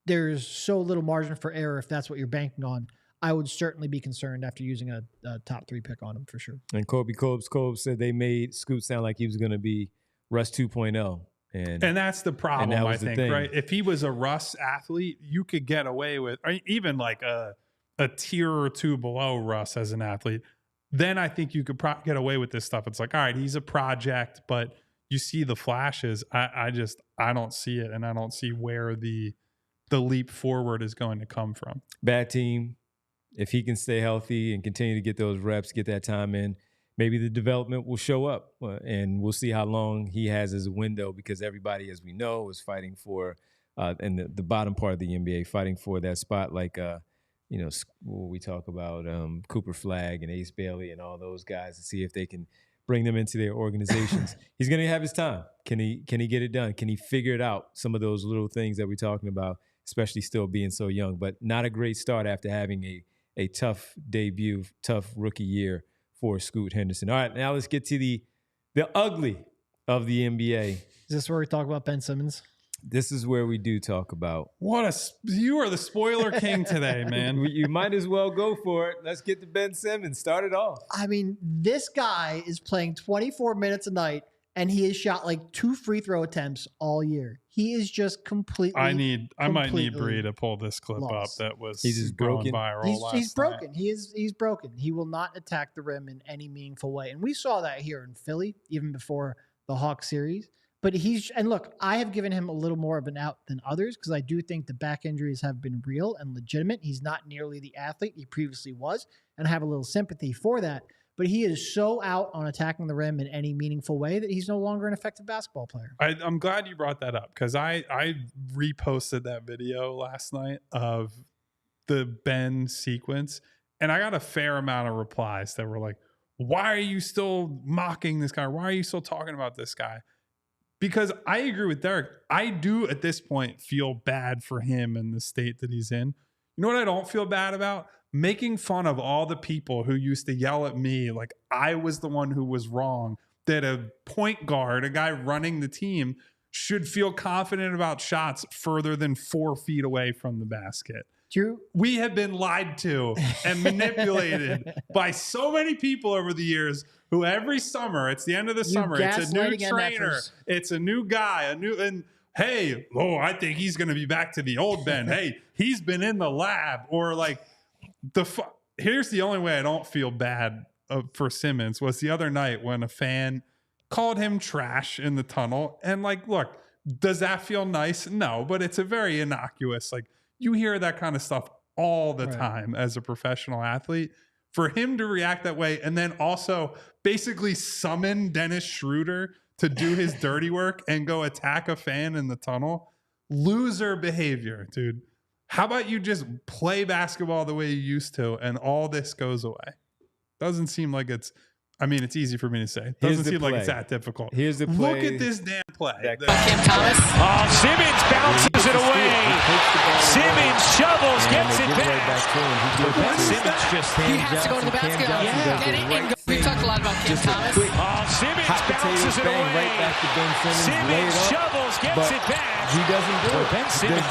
there's so little margin for error if that's what you're banking on. I would certainly be concerned after using a top 3 pick on him for sure. And Kobe Cobes said they made Scoot sound like he was going to be Russ 2.0. And that's the problem, I think, thing. right? If he was a Russ athlete, you could get away with, or even like a tier or two below Russ as an athlete, then I think you could get away with this stuff. It's like, all right, he's a project, but you see the flashes. I don't see it, and I don't see where the leap forward is going to come from. Bad team. If he can stay healthy and continue to get those reps, get that time in, maybe the development will show up, and we'll see how long he has as a window, because everybody, as we know, is fighting for, in the bottom part of the NBA, fighting for that spot like, we talk about Cooper Flagg and Ace Bailey and all those guys to see if they can bring them into their organizations. He's going to have his time. Can he get it done? Can he figure it out? Some of those little things that we're talking about, especially still being so young, but not a great start after having a tough debut, tough rookie year for Scoot Henderson. All right, now let's get to the ugly of the NBA. Is this where we talk about Ben Simmons? This is where we do talk about. You are the spoiler king today, man. You might as well go for it. Let's get to Ben Simmons. Start it off. I mean, this guy is playing 24 minutes a night, and he has shot like 2 free throw attempts all year. He is just completely. I might need Bree to pull this clip lost. up. That was he's just broken. Viral he's broken. He's broken. He will not attack the rim in any meaningful way, and we saw that here in Philly even before the Hawks series. But look, I have given him a little more of an out than others because I do think the back injuries have been real and legitimate. He's not nearly the athlete he previously was, and I have a little sympathy for that. But he is so out on attacking the rim in any meaningful way that he's no longer an effective basketball player. I'm glad you brought that up because I reposted that video last night of the Ben sequence, and I got a fair amount of replies that were like, why are you still mocking this guy? Why are you still talking about this guy? Because I agree with Derek. I do at this point feel bad for him and the state that he's in. You know what I don't feel bad about? Making fun of all the people who used to yell at me like I was the one who was wrong, that a point guard, a guy running the team, should feel confident about shots further than 4 feet away from the basket. True. We have been lied to and manipulated by so many people over the years who every summer, it's the end of the summer, it's a new trainer, it's a new guy, I think he's going to be back to the old Ben. Hey, he's been in the lab. Or like, here's the only way I don't feel bad for Simmons was the other night when a fan called him trash in the tunnel. And like, look, does that feel nice? No, but it's a very innocuous, like, you hear that kind of stuff all the time as a professional athlete. For him to react that way and then also basically summon Dennis Schroeder to do his dirty work and go attack a fan in the tunnel, loser behavior, dude. How about you just play basketball the way you used to and all this goes away? Doesn't seem like it's easy for me to say. Doesn't seem like it's that difficult. Here's the play. Look at this damn play. Cam Thomas. Oh, Simmons bounces it away. Simmons shovels, gets it back. Simmons he has to go to the basket. Get it and go. We've talked a lot about Cam Thomas. Oh, Simmons bounces it away. Right back to Ben Simmons. Simmons shovels, gets it back. He doesn't do it. Ben Simmons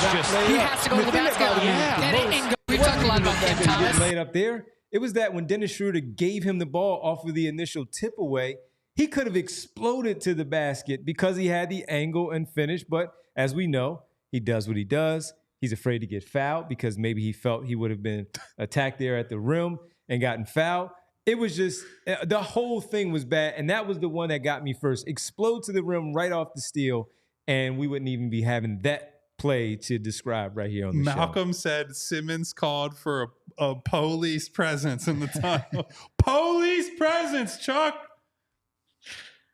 he has to go to the basket. Get it and go. We've talked a lot about Cam Thomas. Laid up there. It was that when Dennis Schroeder gave him the ball off of the initial tip away, he could have exploded to the basket because he had the angle and finish. But as we know, he does what he does. He's afraid to get fouled because maybe he felt he would have been attacked there at the rim and gotten fouled. It was just, the whole thing was bad. And that was the one that got me first. Explode to the rim right off the steal. And we wouldn't even be having that play to describe right here on the show. Malcolm said Simmons called for a police presence in the tunnel. Police presence, Chuck.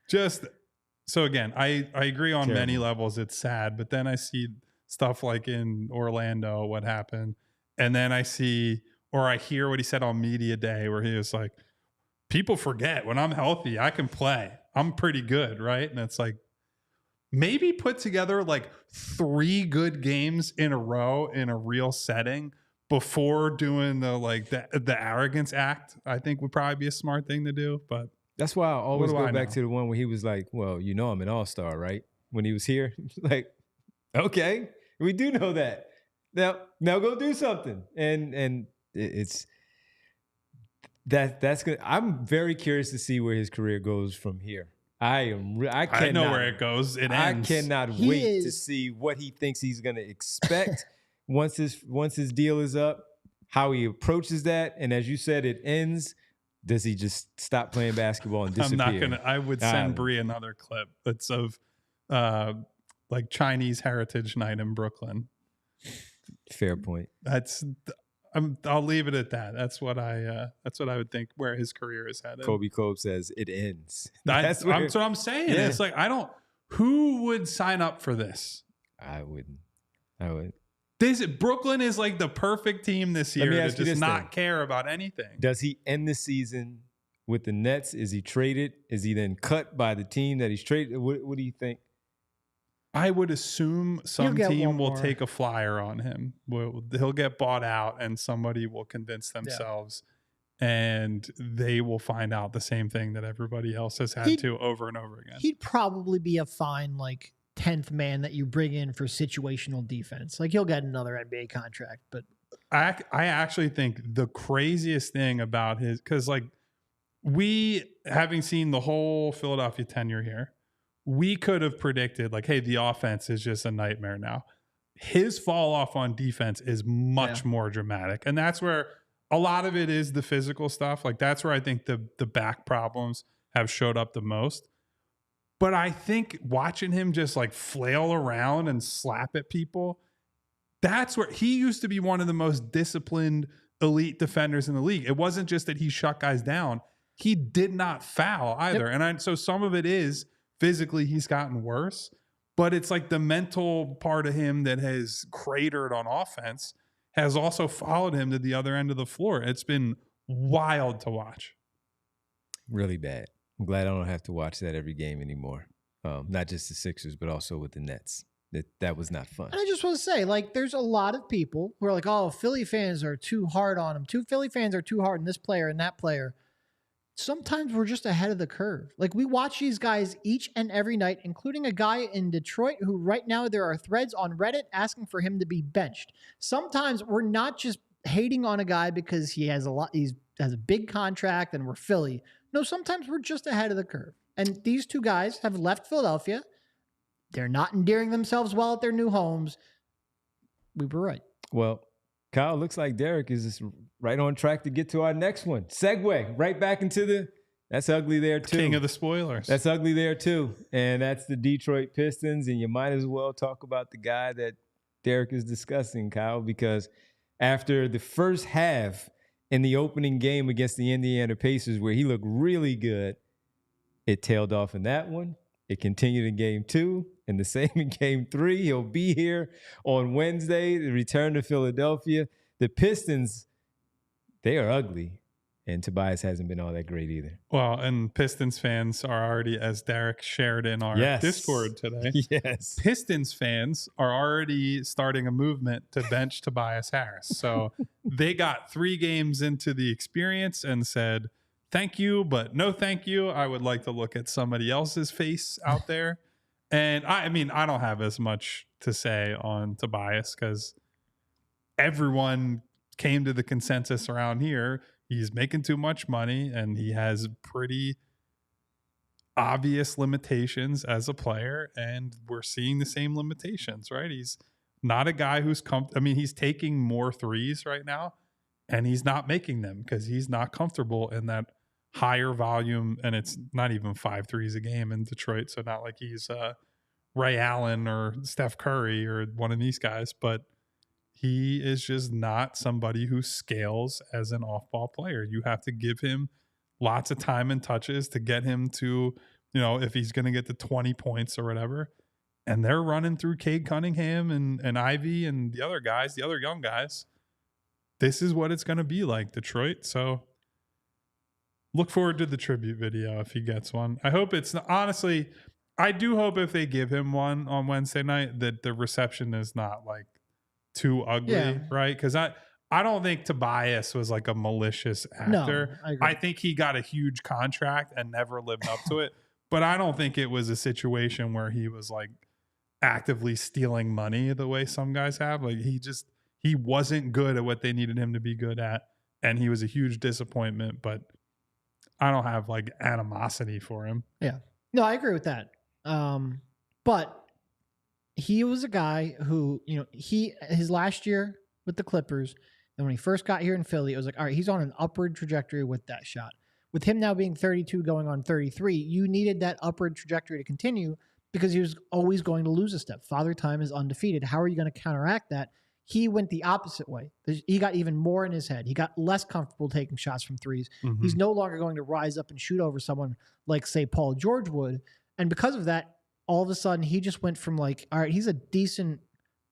Just, so again, I agree on many levels. It's sad. But then I see stuff like in Orlando, what happened. And then I see, or I hear what he said on media day where he was like, people forget when I'm healthy, I can play. I'm pretty good, right? And it's like, maybe put together like 3 good games in a row in a real setting before doing the arrogance act. I think would probably be a smart thing to do. But that's why I always go back to the one where he was like, well, you know I'm an all-star, right? When he was here. Like, okay, we do know that. Now go do something. And it's that's good. I'm very curious to see where his career goes from here. I know where it goes. It ends. I cannot wait to see what he thinks he's going to expect once his deal is up, how he approaches that. And as you said, it ends. Does he just stop playing basketball and disappear? I would send Bree another clip that's of like Chinese Heritage Night in Brooklyn. Fair point. I'll leave it at that. That's what I would think where his career is headed. Kobe Cope says it ends. That's what I'm saying. Yeah. It's like, who would sign up for this? I would. Brooklyn is like the perfect team this year to just not care about anything. Does he end the season with the Nets? Is he traded? Is he then cut by the team that he's traded? What do you think? I would assume some team will take a flyer on him. He'll get bought out and somebody will convince themselves and they will find out the same thing that everybody else has had to over and over again. He'd probably be a fine, 10th man that you bring in for situational defense. He'll get another NBA contract, but I actually think the craziest thing about because we, having seen the whole Philadelphia tenure here, we could have predicted hey, the offense is just a nightmare now. His fall off on defense is much more dramatic. And that's where a lot of it is the physical stuff. That's where I think the back problems have showed up the most. But I think watching him just flail around and slap at people, that's where he used to be one of the most disciplined elite defenders in the league. It wasn't just that he shut guys down. He did not foul either. Yep. And so some of it is physically he's gotten worse, but it's the mental part of him that has cratered on offense has also followed him to the other end of the floor. It's been wild to watch. Really bad. I'm glad I don't have to watch that every game anymore. Not just the Sixers, but also with the Nets. That was not fun. And I just want to say, there's a lot of people who are like, oh, Philly fans are too hard on him. Philly fans are too hard on this player and that player. Sometimes we're just ahead of the curve. We watch these guys each and every night, including a guy in Detroit who right now there are threads on Reddit asking for him to be benched. Sometimes we're not just hating on a guy because he has a big contract and we're Philly. No, sometimes we're just ahead of the curve. And these two guys have left Philadelphia. They're not endearing themselves well at their new homes. We were right. Well, Kyle, looks like Derek is right on track to get to our next one. Segue right back into that's ugly there too. King of the spoilers. That's ugly there too. And that's the Detroit Pistons. And you might as well talk about the guy that Derek is discussing, Kyle, because after the first half in the opening game against the Indiana Pacers where he looked really good, it tailed off in that one. It continued in game 2 and the same in game 3. He'll be here on Wednesday to return to Philadelphia. The Pistons, they are ugly, and Tobias hasn't been all that great either. Well, and Pistons fans are already, as Derek shared in our Discord today, Pistons fans are already starting a movement to bench Tobias Harris. So they got 3 games into the experience and said, thank you, but no thank you. I would like to look at somebody else's face out there. And I don't have as much to say on Tobias because everyone came to the consensus around here. he's making too much money and he has pretty obvious limitations as a player, and we're seeing the same limitations, right? He's not a guy who's he's taking more threes right now, and he's not making them because he's not comfortable in that higher volume, and it's not even 5 threes a game in Detroit, so not like he's Ray Allen or Steph Curry or one of these guys, but he is just not somebody who scales as an off-ball player. You have to give him lots of time and touches to get him to, if he's going to get to 20 points or whatever. And they're running through Cade Cunningham and Ivy and the other guys, the other young guys. This is what it's going to be like, Detroit. So look forward to the tribute video if he gets one. I hope it's honestly, I do hope if they give him one on Wednesday night that the reception is not like too ugly, right? Because I don't think Tobias was like a malicious actor. No, I think he got a huge contract and never lived up to it. But I don't think it was a situation where he was like actively stealing money the way some guys have. Like he wasn't good at what they needed him to be good at. And he was a huge disappointment, but I don't have like animosity for him. Yeah. No, I agree with that. But he was a guy who, his last year with the Clippers, and when he first got here in Philly, it was like, all right, he's on an upward trajectory with that shot. With him now being 32 going on 33, you needed that upward trajectory to continue because he was always going to lose a step. Father Time is undefeated. How are you going to counteract that? He went the opposite way. He got even more in his head. He got less comfortable taking shots from threes. Mm-hmm. He's no longer going to rise up and shoot over someone like, say, Paul George would. And because of that, all of a sudden, he just went from like, all right, he's a decent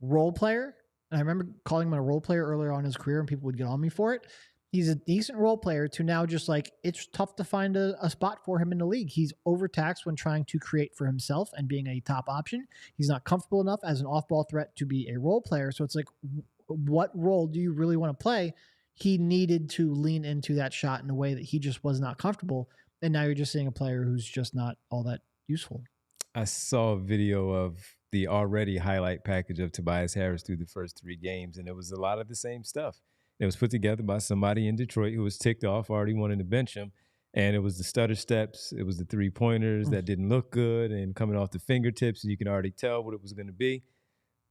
role player. And I remember calling him a role player earlier on in his career, and people would get on me for it. He's a decent role player to now just like, it's tough to find a spot for him in the league. He's overtaxed when trying to create for himself and being a top option. He's not comfortable enough as an off-ball threat to be a role player. So it's like, what role do you really want to play? He needed to lean into that shot in a way that he just was not comfortable. And now you're just seeing a player who's just not all that useful. I saw a video of the already highlight package of Tobias Harris through the first 3 games, and it was a lot of the same stuff. It was put together by somebody in Detroit who was ticked off, already wanting to bench him, and it was the stutter steps, it was the 3-pointers that didn't look good and coming off the fingertips, and you can already tell what it was going to be.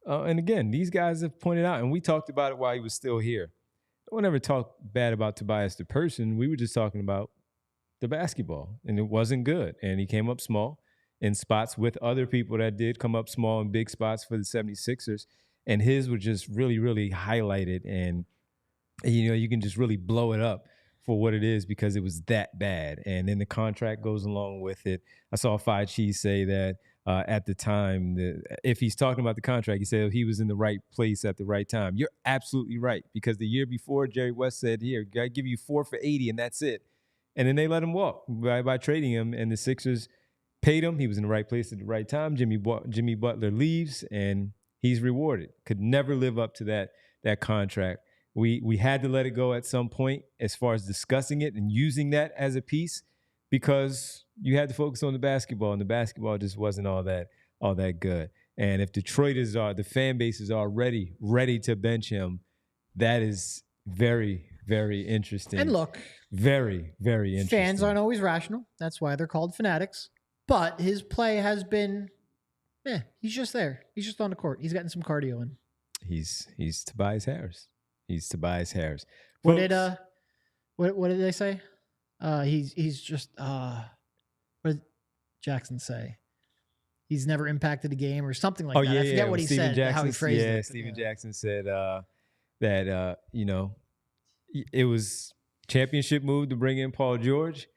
And again, these guys have pointed out, and we talked about it while he was still here. No one ever talked bad about Tobias the person. We were just talking about the basketball, and it wasn't good, and he came up small in spots with other people that did come up small in big spots for the 76ers, and his were just really, really highlighted, and you can just really blow it up for what it is because it was that bad. And then the contract goes along with it. I saw PHLY say that at the time, if he's talking about the contract, he said he was in the right place at the right time. You're absolutely right, because the year before, Jerry West said, here, I give you 4 for $80 and that's it. And then they let him walk by trading him, and the Sixers paid him. He was in the right place at the right time. Jimmy Butler leaves, and he's rewarded. Could never live up to that contract. We had to let it go at some point as far as discussing it and using that as a piece, because you had to focus on the basketball, and the basketball just wasn't all that good. And if Detroit the fan base is already ready to bench him, that is very, very interesting. And look, very, very interesting. Fans aren't always rational. That's why they're called fanatics. But his play has been, he's just there. He's just on the court. He's getting some cardio in. He's Tobias Harris. He's Tobias Harris. What did they say? He's just what did Jackson say? He's never impacted a game or something like that. Yeah, I forget what he Steven said, how he phrased it. Steven Jackson said that it was championship move to bring in Paul George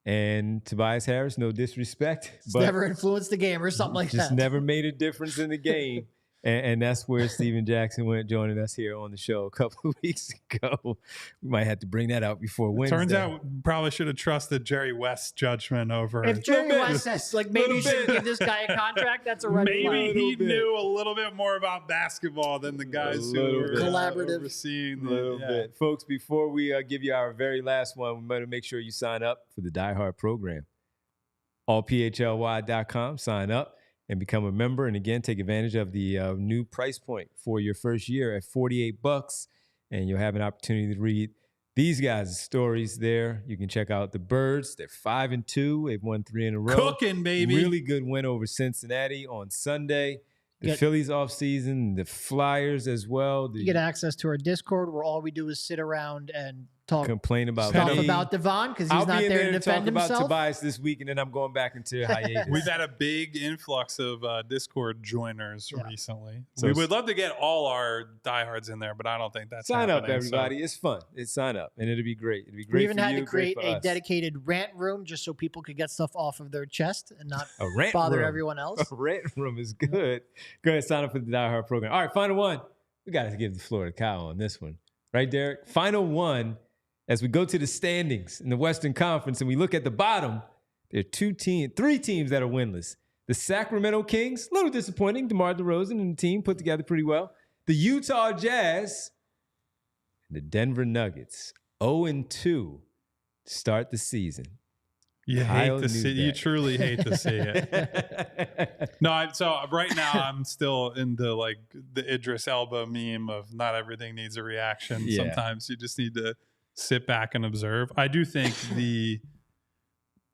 and Tobias Harris. No disrespect, but never influenced the game or something like that. Just never made a difference in the game. And that's where Steven Jackson went, joining us here on the show a couple of weeks ago. We might have to bring that out before Wednesday. Turns out we probably should have trusted Jerry West's judgment over. If Jerry West says, maybe you should give this guy a contract, that's a red flag. Maybe he knew a little bit more about basketball than the guys who were collaborative. Overseeing a little bit. Folks, before we give you our very last one, we better make sure you sign up for the Die Hard program. AllPHLY.com. Sign up and become a member, and again, take advantage of the new price point for your first year at $48, and you'll have an opportunity to read These guys' stories there. You can check out the Birds. They're 5-2. They've won 3 in a row. Cooking, baby. Really good win over Cincinnati on Sunday. The Phillies offseason, the Flyers as well. You get access to our Discord where all we do is sit around and complain about stuff about Devon because he's not there to defend himself. I'll be about Tobias this week, and then I'm going back into hiatus. We've had a big influx of Discord joiners recently. So we would love to get all our diehards in there, but I don't think that's sign happening, up, everybody. So. It's fun. Sign up, and it'll be great. It'll be great. We even for had you, to create a us. dedicated rant room just so people could get stuff off of their chest and not bother everyone else. A rant room is good. Go ahead, sign up for the diehard program. All right, final one. We got to give the floor to Kyle on this one, right, Derek? Final one. As we go to the standings in the Western Conference and we look at the bottom, there are 3 teams that are winless. The Sacramento Kings, a little disappointing. DeMar DeRozan and the team put together pretty well. The Utah Jazz, and the Denver Nuggets, 0-2 to start the season. You truly hate to see it. No, so right now I'm still into like the Idris Elba meme of not everything needs a reaction. Yeah. Sometimes you just need to sit back and observe. I do think the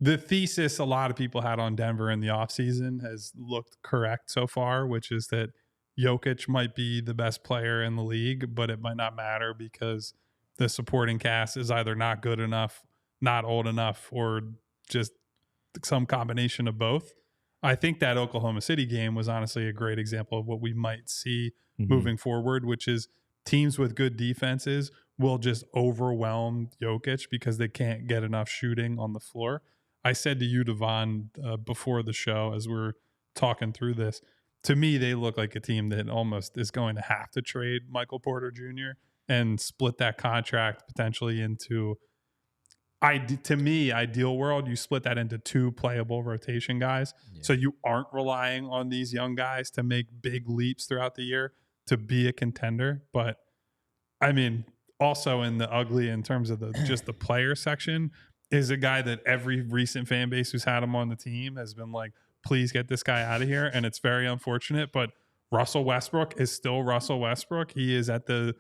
thesis a lot of people had on Denver in the offseason has looked correct so far, which is that Jokic might be the best player in the league, but it might not matter because the supporting cast is either not good enough, not old enough, or just some combination of both. I think that Oklahoma City game was honestly a great example of what we might see moving forward, which is teams with good defenses will just overwhelm Jokic because they can't get enough shooting on the floor. I said to you, Devon, before the show, as we're talking through this, to me, they look like a team that almost is going to have to trade Michael Porter Jr. and split that contract potentially into, to me, ideal world, you split that into 2 playable rotation guys. Yeah. So you aren't relying on these young guys to make big leaps throughout the year to be a contender. But, I mean, also in the ugly in terms of just the player section is a guy that every recent fan base who's had him on the team has been like, please get this guy out of here. And it's very unfortunate, but Russell Westbrook is still Russell Westbrook. He is at the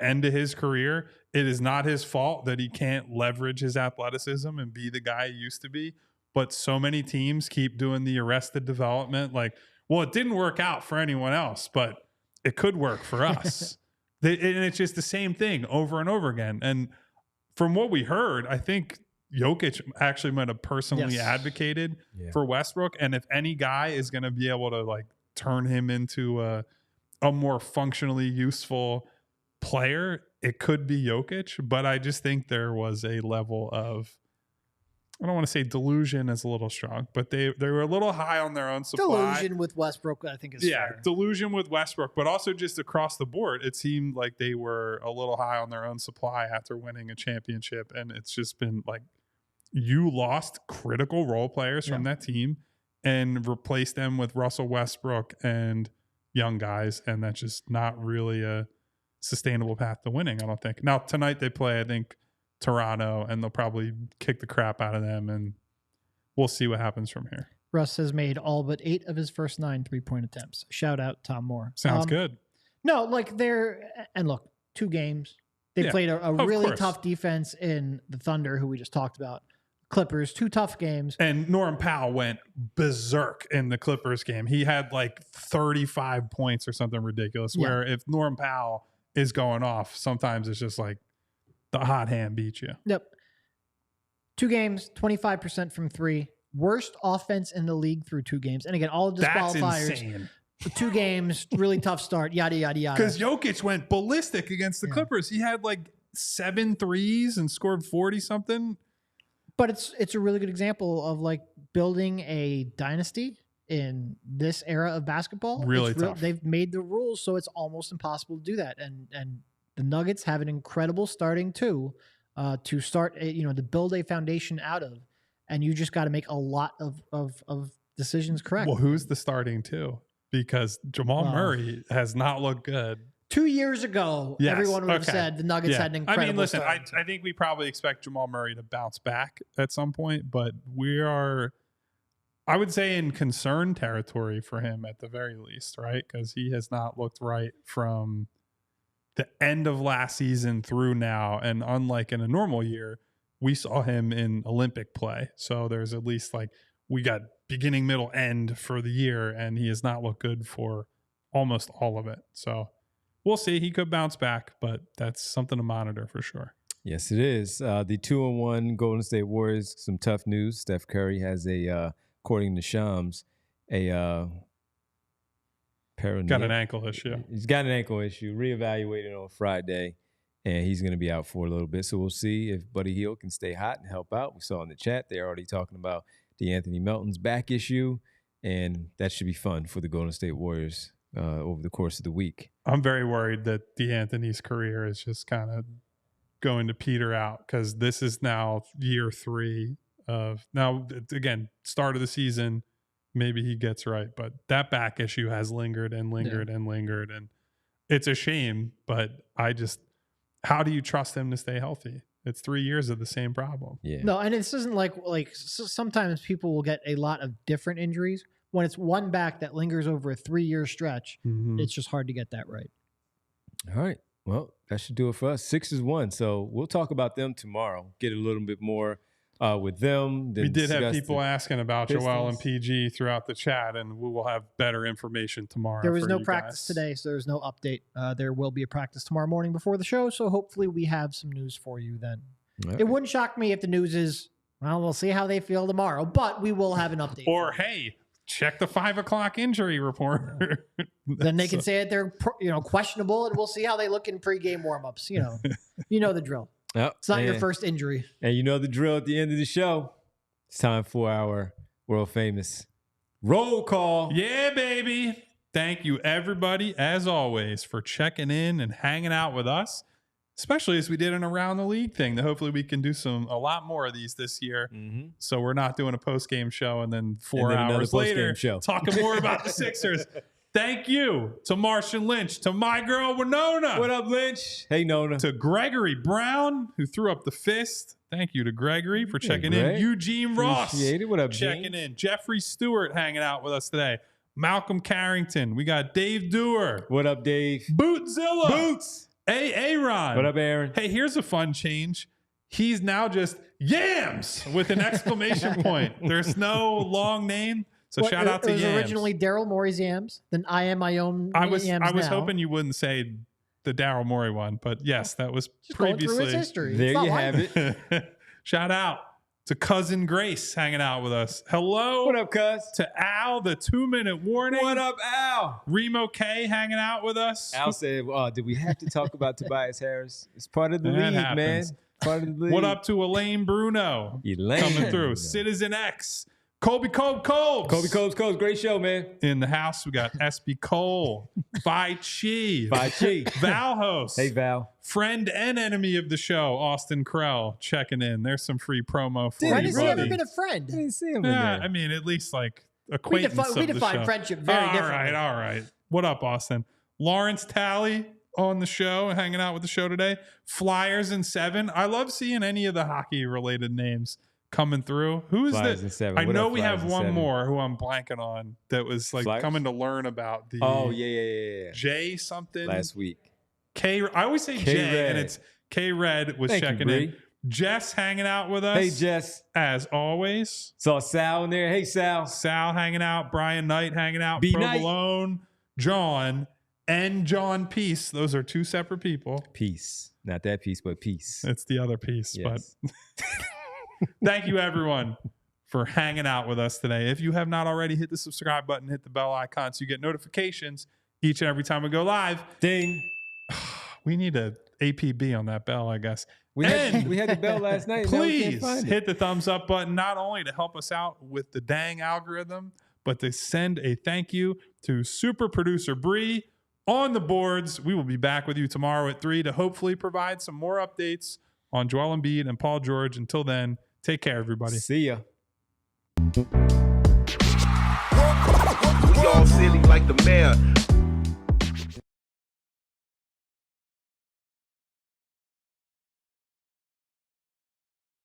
end of his career. It is not his fault that he can't leverage his athleticism and be the guy he used to be. But so many teams keep doing the arrested development. Like, well, it didn't work out for anyone else, but it could work for us. And it's just the same thing over and over again. And from what we heard, I think Jokic actually might have personally advocated for Westbrook. And if any guy is going to be able to like turn him into a more functionally useful player, it could be Jokic. But I just think there was a level of, I don't want to say delusion is a little strong, but they were a little high on their own supply. Delusion with Westbrook, I think, is fair. Delusion with Westbrook, but also just across the board, it seemed like they were a little high on their own supply after winning a championship, and it's just been like you lost critical role players from that team and replaced them with Russell Westbrook and young guys, and that's just not really a sustainable path to winning, I don't think. Now, tonight they play, I think, Toronto, and they'll probably kick the crap out of them, and we'll see what happens from here. Russ has made all but 8 of his first 9 3-point attempts. Shout out Tom Moore. Sounds good. No, like and look, 2 games. They played a really tough defense in the Thunder, who we just talked about. Clippers, 2 tough games. And Norm Powell went berserk in the Clippers game. He had like 35 points or something ridiculous, where if Norm Powell is going off, sometimes it's just like, the hot hand beat you. Yep. 2 games, 25% from 3. Worst offense in the league through 2 games. And again, all disqualifiers. That's insane. 2 games, really tough start, yada, yada, yada. Because Jokic went ballistic against the Clippers. He had like 7 threes and scored 40-something. But it's a really good example of like building a dynasty in this era of basketball. Really tough. They've made the rules so it's almost impossible to do that. And the Nuggets have an incredible starting 2 to start, to build a foundation out of, and you just got to make a lot of decisions correct. Well, who's the starting 2? Because Jamal Murray has not looked good. 2 years ago, everyone would have said the Nuggets had an incredible start. I think we probably expect Jamal Murray to bounce back at some point, but we are, I would say, in concern territory for him at the very least, right? Because he has not looked right from the end of last season through now. And unlike in a normal year, we saw him in Olympic play. So there's at least like we got beginning, middle, end for the year, and he has not looked good for almost all of it. So we'll see. He could bounce back, but that's something to monitor for sure. Yes, it is. The 2-1 Golden State Warriors, some tough news. Steph Curry has according to Shams, got an ankle issue. He's got an ankle issue, reevaluated on Friday, and he's going to be out for a little bit. So we'll see if Buddy Hield can stay hot and help out. We saw in the chat, they're already talking about DeAnthony Melton's back issue, and that should be fun for the Golden State Warriors over the course of the week. I'm very worried that DeAnthony's career is just kind of going to peter out because this is now year 3 of now, again, start of the season. Maybe he gets right, but that back issue has lingered and lingered and lingered. And it's a shame, but how do you trust him to stay healthy? It's 3 years of the same problem. Yeah. No, and this isn't like sometimes people will get a lot of different injuries. When it's one back that lingers over a 3-year stretch, it's just hard to get that right. All right. Well, that should do it for us. Sixers won. So we'll talk about them tomorrow. Get a little bit more with them. We did have people asking about Joel and PG throughout the chat, and we will have better information tomorrow. There was no practice today, so there's no update. There will be a practice tomorrow morning before the show, so hopefully we have some news for you then. Right. It wouldn't shock me if the news is, well, we'll see how they feel tomorrow, but we will have an update. Or, hey, check the 5 o'clock injury report. Then they can say that they're questionable, and we'll see how they look in pregame warmups. You know the drill. Yep. It's not your first injury. And you know the drill at the end of the show. It's time for our world famous roll call. Yeah, baby. Thank you, everybody, as always, for checking in and hanging out with us, especially as we did an Around the League thing. That hopefully we can do a lot more of these this year. Mm-hmm. So we're not doing a post-game show and then 4 hours later talking more about the Sixers. Thank you to Martian Lynch, to my girl Winona. What up, Lynch? Hey, Nona. To Gregory Brown, who threw up the fist. Thank you to Gregory for checking in. Eugene Ross. Appreciate it. What up, checking in. Jeffrey Stewart hanging out with us today. Malcolm Carrington. We got Dave Dewar. What up, Dave? Bootzilla. Boots. Aaron. What up, Aaron? Hey, here's a fun change. He's now just Yams with an exclamation point. There's no long name. So shout out to Yams. It was originally Daryl Morey's Yams. Then I am my own Yams I was now. hoping you wouldn't say the Daryl Morey one, but yes, that was just previously. Going through his history. There you have it. Shout out to Cousin Grace hanging out with us. Hello. What up, cuz? To Al, the 2-minute warning. What up, Al? Remo K hanging out with us. Al said, did we have to talk about Tobias Harris? It's part of the league, happens. man. Part of the league. What up to Elaine Bruno? Coming through. Citizen X. Colby Colbs. Great show, man. In the house, we got SB Cole, Bai Chi, Val host. Hey, Val. Friend and enemy of the show, Austin Krell, checking in. There's some free promo for you, When has he buddy. ever been a friend? I didn't see him in Yeah, there. I mean, at least like acquaintance We of the define show. friendship very differently. All right. What up, Austin? Lawrence Talley on the show, hanging out with the show today. Flyers in 7. I love seeing any of the hockey-related names coming through. Who is Flyers this? in 7. I What know up, we Flyers have in one 7? more who I'm blanking on that was like Flyers? coming to learn about the. Oh, yeah. J something. Last week. I always say J, Red. and it's K Red was Thank you, checking Bree. in. Jess hanging out with us. Hey, Jess. As always. Saw Sal in there. Hey, Sal. Sal hanging out. Brian Knight hanging out. B. Knight. Provolone, John, and John Peace. Those are 2 separate people. Peace. Not that piece, but peace. It's the other piece. Yes. But thank you, everyone, for hanging out with us today. If you have not already, hit the subscribe button, hit the bell icon so you get notifications each and every time we go live. Ding. We need a APB on that bell, I guess. We had the bell last night. Please hit the thumbs up button, not only to help us out with the dang algorithm, but to send a thank you to super producer Bree on the boards. We will be back with you tomorrow at 3 to hopefully provide some more updates on Joel Embiid and Paul George. Until then, take care, everybody. See ya. We all silly like the mayor.